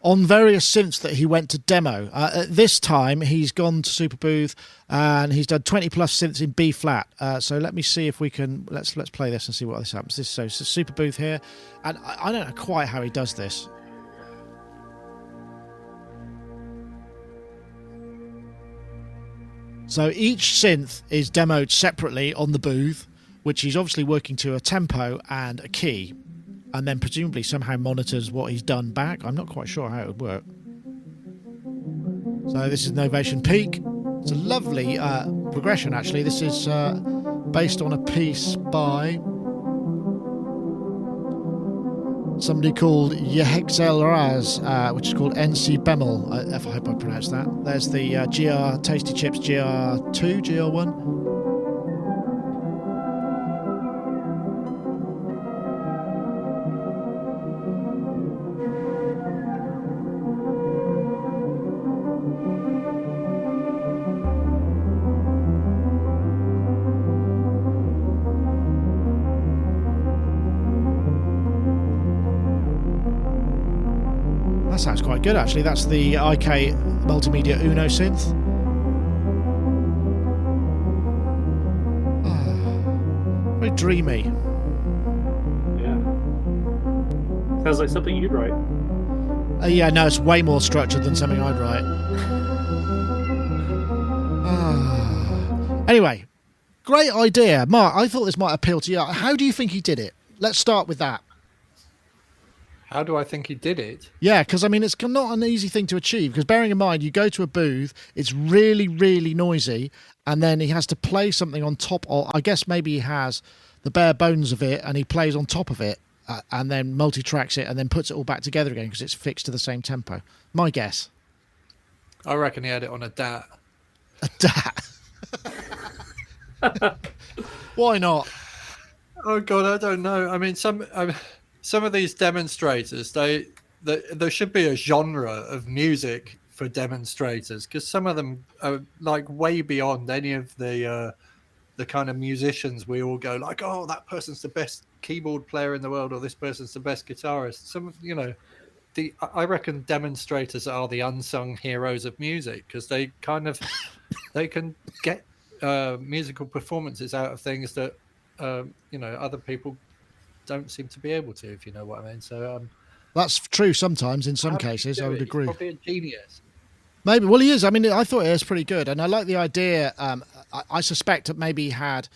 on various synths that he went to demo. This time he's gone to Super Booth and he's done 20 plus synths in B flat. So let me see if we can let's play this and see what this happens. So Super Booth here, and I don't know quite how he does this. So each synth is demoed separately on the booth, which he's obviously working to a tempo and a key, and then presumably somehow monitors what he's done back. I'm not quite sure how it would work. So this is Novation Peak. It's a lovely progression, actually. This is based on a piece by somebody called Yehexel Raz, which is called NC Bemel, I hope I pronounced that. There's the GR Tasty Chips GR2, GR1. That sounds quite good, actually. That's the IK Multimedia Uno synth. Very dreamy. Yeah. Sounds like something you'd write. Yeah, no, it's way more structured than something I'd write. Anyway, great idea. Mark, I thought this might appeal to you. How do you think he did it? Let's start with that. How do I think he did it? Yeah, because I mean, it's not an easy thing to achieve. Because bearing in mind, you go to a booth, it's really, really noisy, and then he has to play something on top. Or I guess maybe he has the bare bones of it, and he plays on top of it, and then multi-tracks it, and then puts it all back together again because it's fixed to the same tempo. My guess. I reckon he had it on a DAT. A DAT. Why not? Oh God, I don't know. I mean, some of these demonstrators, they there should be a genre of music for demonstrators, because some of them are like way beyond any of the kind of musicians we all go like, oh, that person's the best keyboard player in the world, or this person's the best guitarist. Some, you know, I reckon demonstrators are the unsung heroes of music, because they kind of they can get musical performances out of things that you know, other people don't seem to be able to, if you know what I mean. So that's true sometimes. In some cases, I would agree. He's probably a genius. Maybe. Well, he is. I mean, I thought it was pretty good, and I like the idea. I suspect that maybe he had.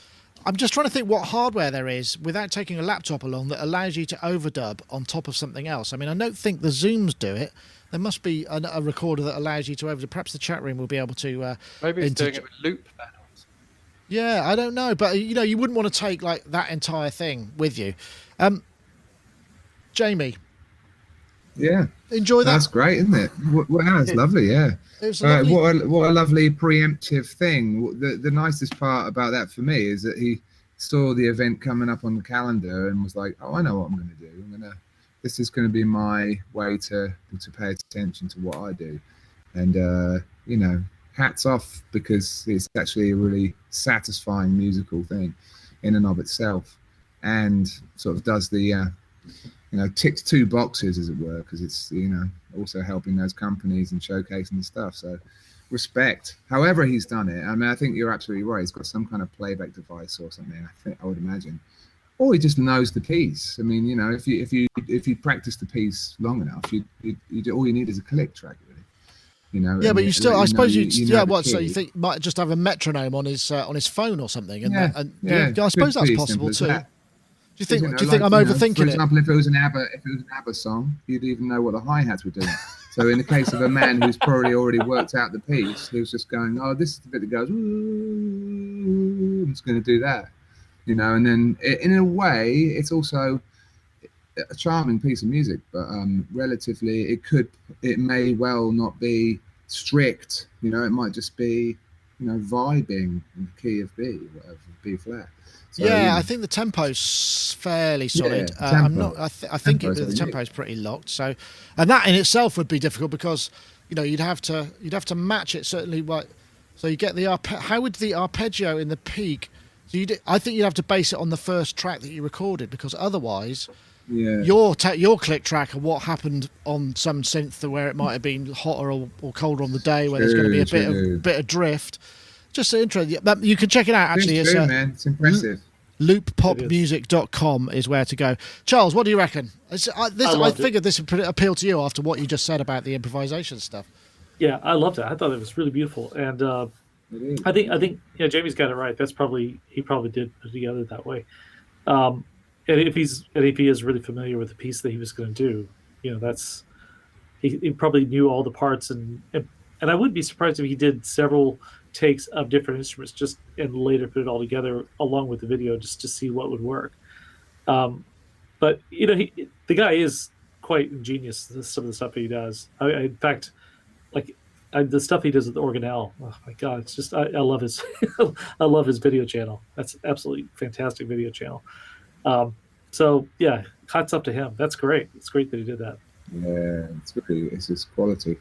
I'm just trying to think what hardware there is without taking a laptop along that allows you to overdub on top of something else. I mean, I don't think the Zooms do it. There must be a recorder that allows you to overdub. Perhaps the chat room will be able to. Maybe he's doing it with loop pedals. Yeah, I don't know, but you know, you wouldn't want to take like that entire thing with you. Jamie. Yeah. Enjoy that. That's great, isn't it? Wow, it's lovely, yeah. It was lovely. What a lovely preemptive thing. The nicest part about that for me is that he saw the event coming up on the calendar and was like, oh, I know what I'm going to do. This is going to be my way to pay attention to what I do. And, you know, hats off, because it's actually a really satisfying musical thing in and of itself, and sort of does the, you know, ticks two boxes, as it were, because it's, you know, also helping those companies and showcasing the stuff. So respect. However he's done it. I mean, I think you're absolutely right. He's got some kind of playback device or something, I would imagine. Or he just knows the piece. I mean, you know, if you practice the piece long enough, you all you need is a click track, really. You know. Yeah, but you still, I suppose so you key. think might just have a metronome on his phone or something, and yeah, I suppose that's possible too. Do you think I'm overthinking it? For example, if it was an ABBA song, you'd even know what the hi-hats were doing. So in the case of a man who's probably already worked out the piece, he was just going, oh, this is the bit that goes, ooh, I'm just going to do that. You know, and then in a way, it's also a charming piece of music, but relatively, it may well not be strict. You know, it might just be, you know, vibing in the key of B, whatever, B flat. So, yeah, you know, I think the tempo's fairly solid. Yeah, I think the tempo's pretty locked. So, and that in itself would be difficult, because, you know, you'd have to match it certainly. So you get the how would the arpeggio in the peak? So I think you'd have to base it on the first track that you recorded, because otherwise, your click track and what happened on some synth where it might have been hotter or colder on the day, where there's going to be a bit of drift. Just interesting. You can check it out. Actually, it's man. It's impressive. Looppopmusic.com is where to go. Charles, what do you reckon? I figured this would appeal to you after what you just said about the improvisation stuff. Yeah, I loved it. I thought it was really beautiful, and I think yeah, Jamie's got it right. He probably did put it together that way. And if he is really familiar with the piece that he was going to do, you know, he probably knew all the parts, and I wouldn't be surprised if he did several takes of different instruments and later put it all together along with the video just to see what would work. But you know, the guy is quite ingenious. Some of the stuff he does. In fact, like the stuff he does with the organelle. Oh my god, it's just I love his I love his video channel. That's absolutely fantastic video channel. So yeah, hats up to him. That's great. It's great that he did that. Yeah, it's just quality.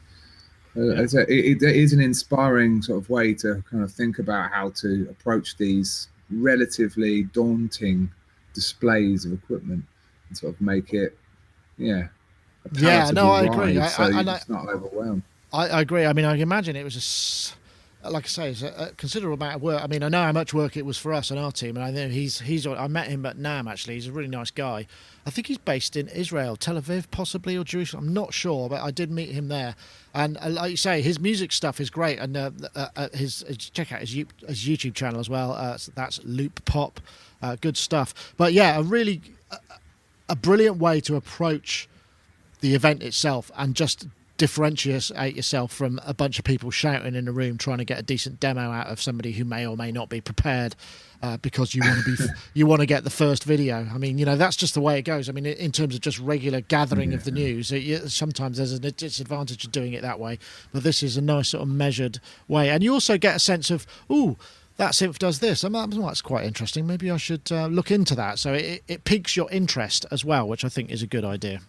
It is an inspiring sort of way to kind of think about how to approach these relatively daunting displays of equipment and sort of make it, I agree. It's not overwhelmed. I agree. I mean, I imagine it was like I say, it's a considerable amount of work. I mean, I know how much work it was for us and our team, and I know I met him at NAMM, actually. He's a really nice guy. I think he's based in Israel, Tel Aviv possibly, or Jerusalem. I'm not sure, but I did meet him there. And like you say, his music stuff is great, and check out his YouTube channel as well. That's Loopop, good stuff. But yeah, a brilliant way to approach the event itself, and just differentiate yourself from a bunch of people shouting in a room trying to get a decent demo out of somebody who may or may not be prepared, because you want to get the first video. I mean, you know, that's just the way it goes. I mean, in terms of just regular gathering of the news, sometimes there's a disadvantage of doing it that way, but this is a nice sort of measured way, and you also get a sense of, ooh, that synth does this. That's quite interesting. Maybe I should look into that. So it piques your interest as well, which I think is a good idea.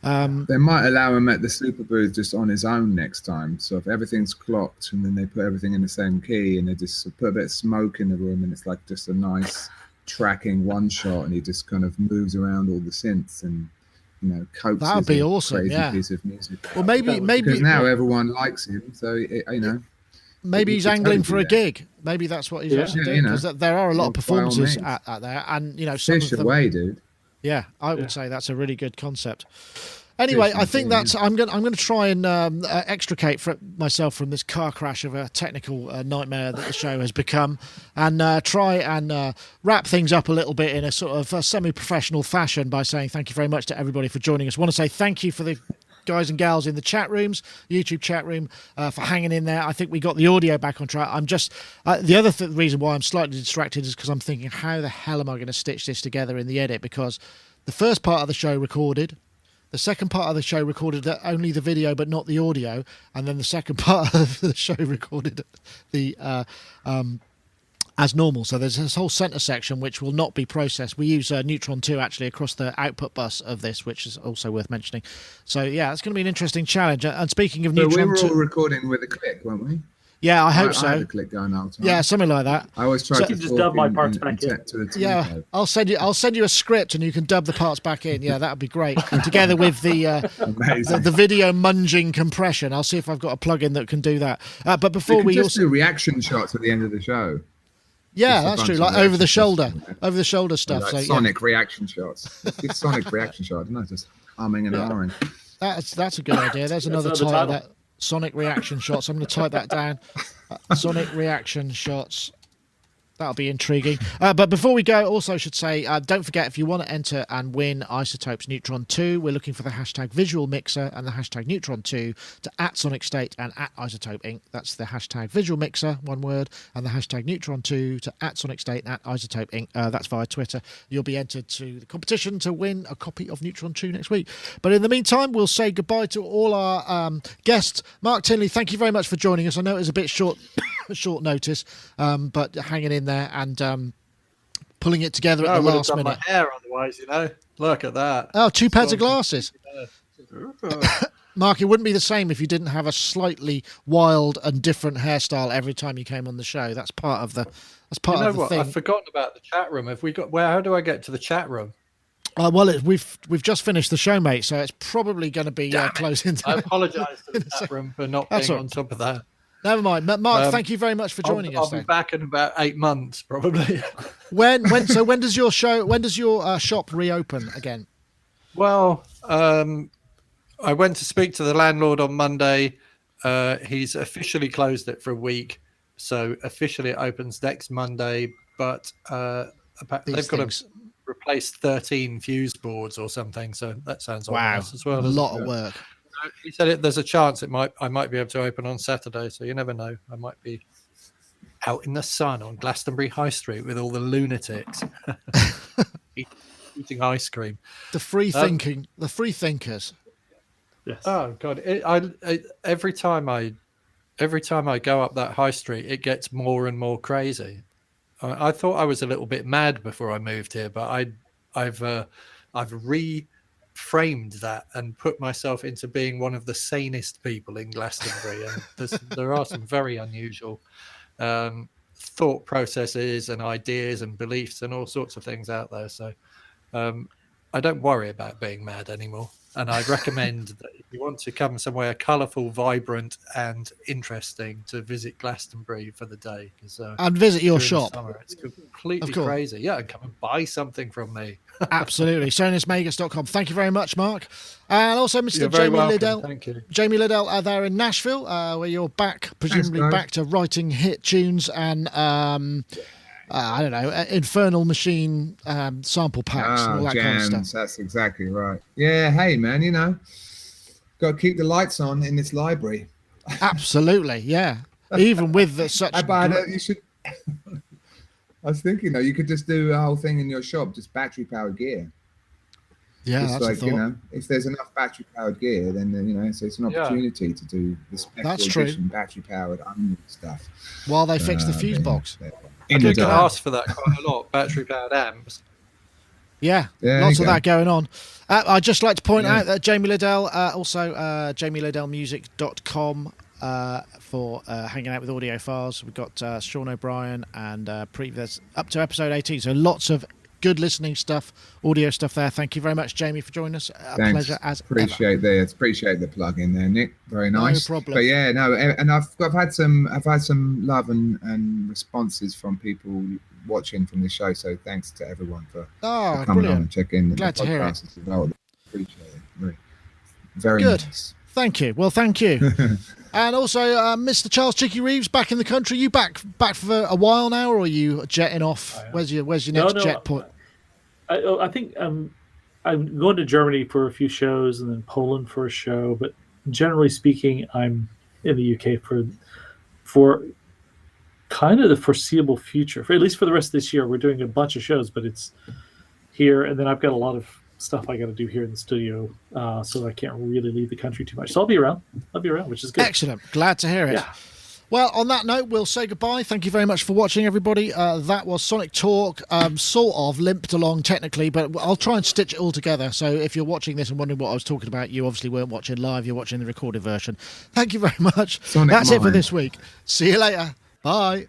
They might allow him at the super booth just on his own next time. So if everything's clocked and then they put everything in the same key and they just put a bit of smoke in the room and it's like just a nice tracking one shot and he just kind of moves around all the synths and coaxes that'd be a awesome. crazy Yeah. piece of music. Well, maybe Because now everyone likes him, so maybe he's angling for a gig. Maybe that's what he's actually doing, because there are a lot of by all performances means. at there, and some Fish of them. away, dude. Yeah, I would say that's a really good concept. Anyway, I think that's. I'm going to try and extricate myself from this car crash of a technical nightmare that the show has become, and try and wrap things up a little bit in a sort of semi-professional fashion by saying thank you very much to everybody for joining us. I want to say thank you for the guys and gals in the chat rooms, YouTube chat room, for hanging in there. I think we got the audio back on track. I'm just the other reason why I'm slightly distracted is because I'm thinking, how the hell am I going to stitch this together in the edit? Because the first part of the show recorded. The second part of the show recorded only the video but not the audio, and then the second part of the show recorded the as normal. So there's this whole center section which will not be processed. We use Neutron 2 actually across the output bus of this, which is also worth mentioning. So yeah, it's going to be an interesting challenge. And speaking of Neutron 2, we were all recording with a click, weren't we? Yeah, I hope so. I had a click going all the time. Yeah, something like that. I always try to just dub my parts back in. Yeah, I'll send you a script and you can dub the parts back in. Yeah, that would be great. Together with the video munging compression. I'll see if I've got a plugin that can do that. But before we just do reaction shots at the end of the show. Yeah, that's true. Like over the shoulder stuff. Like so sonic reaction shots. It's sonic reaction shot. I don't know, just humming and ahhing. That's a good idea. There's another title. That sonic reaction shots. I'm going to type that down. Sonic reaction shots. That'll be intriguing. But before we go, also I should say, don't forget, if you want to enter and win iZotope's Neutron 2, we're looking for the hashtag visual mixer and the hashtag Neutron 2 to @Sonicstate and @iZotope Inc. That's the hashtag visual mixer, one word, and the hashtag Neutron 2 to @Sonicstate and @iZotope Inc. That's via Twitter. You'll be entered to the competition to win a copy of Neutron 2 next week. But in the meantime, we'll say goodbye to all our guests. Mark Tinley, thank you very much for joining us. I know it was a bit short notice, but hanging in there and pulling it together at the last minute. My hair otherwise, Look at that. Oh, 2 pairs of glasses. Mark, it wouldn't be the same if you didn't have a slightly wild and different hairstyle every time you came on the show. That's part of the thing. I've forgotten about the chat room. Have we got? How do I get to the chat room? Well, we've just finished the show, mate. So it's probably going to be closing down. I apologise to the chat room for not being on top of that. Never mind, Mark. Thank you very much for joining us. I'll be back in about 8 months, probably. When does your shop reopen again? Well, I went to speak to the landlord on Monday. He's officially closed it for a week, so officially it opens next Monday. But they've got to replace 13 fuse boards or something, so that sounds ominous as well. A lot of work. He said there's a chance I might be able to open on Saturday, so you never know. I might be out in the sun on Glastonbury High Street with all the lunatics eating ice cream. The free thinkers. Yes. Oh God! Every time I go up that high street, it gets more and more crazy. I thought I was a little bit mad before I moved here, but I've reframed that and put myself into being one of the sanest people in Glastonbury, and there are some very unusual thought processes and ideas and beliefs and all sorts of things out there. So I don't worry about being mad anymore. And I recommend that if you want to come somewhere colourful, vibrant, and interesting, to visit Glastonbury for the day. And visit your shop. Summer, it's completely crazy. Yeah, and come and buy something from me. Absolutely. SonusMegas.com. Thank you very much, Mark. And also Mr. Jamie Liddell. Thank you. Jamie Liddell there in Nashville, where you're back, presumably back to writing hit tunes and I don't know, Infernal Machine sample packs and all that kind of stuff. That's exactly right. Yeah, hey man, got to keep the lights on in this library. Absolutely, yeah. Even with such. You should. I was thinking though, you could just do a whole thing in your shop, just battery powered gear. Yeah, just that's like, a thought. if there's enough battery powered gear, then so it's an opportunity to do the special edition battery powered stuff. While they fix the fuse box. I did get asked for that quite a lot. Battery powered amps. Yeah, There lots you of go. that going on. I'd just like to point out that Jamie Liddell, also jamieliddellmusic.com for hanging out with audiophiles. We've got Sean O'Brien and there's up to episode 18. So lots of good listening stuff, audio stuff there. Thank you very much, Jamie, for joining us. A Thanks. pleasure as ever. Appreciate the plug in there, Nick. Very nice. No problem. But yeah, no, and I've had some love and responses from people watching from the show. So thanks to everyone for coming brilliant. on and checking Glad the to hear podcast as well. Appreciate it. Very Good. nice. Thank you. Well, thank you. And also, Mr. Charles Chicky Reeves back in the country. You back for a while now, or are you jetting off? Where's your next jet point? I think I'm going to Germany for a few shows and then Poland for a show. But generally speaking, I'm in the UK for kind of the foreseeable future. For at least for the rest of this year, we're doing a bunch of shows, but it's here, and then I've got a lot of stuff I got to do here in the studio, so I can't really leave the country too much. So I'll be around, which is good. Excellent. Glad to hear it. Yeah. Well, on that note, we'll say goodbye. Thank you very much for watching, everybody. That was Sonic Talk, sort of limped along technically, but I'll try and stitch it all together. So if you're watching this and wondering what I was talking about, you obviously weren't watching live. You're watching the recorded version. Thank you very much. That's it for this week. See you later. Bye.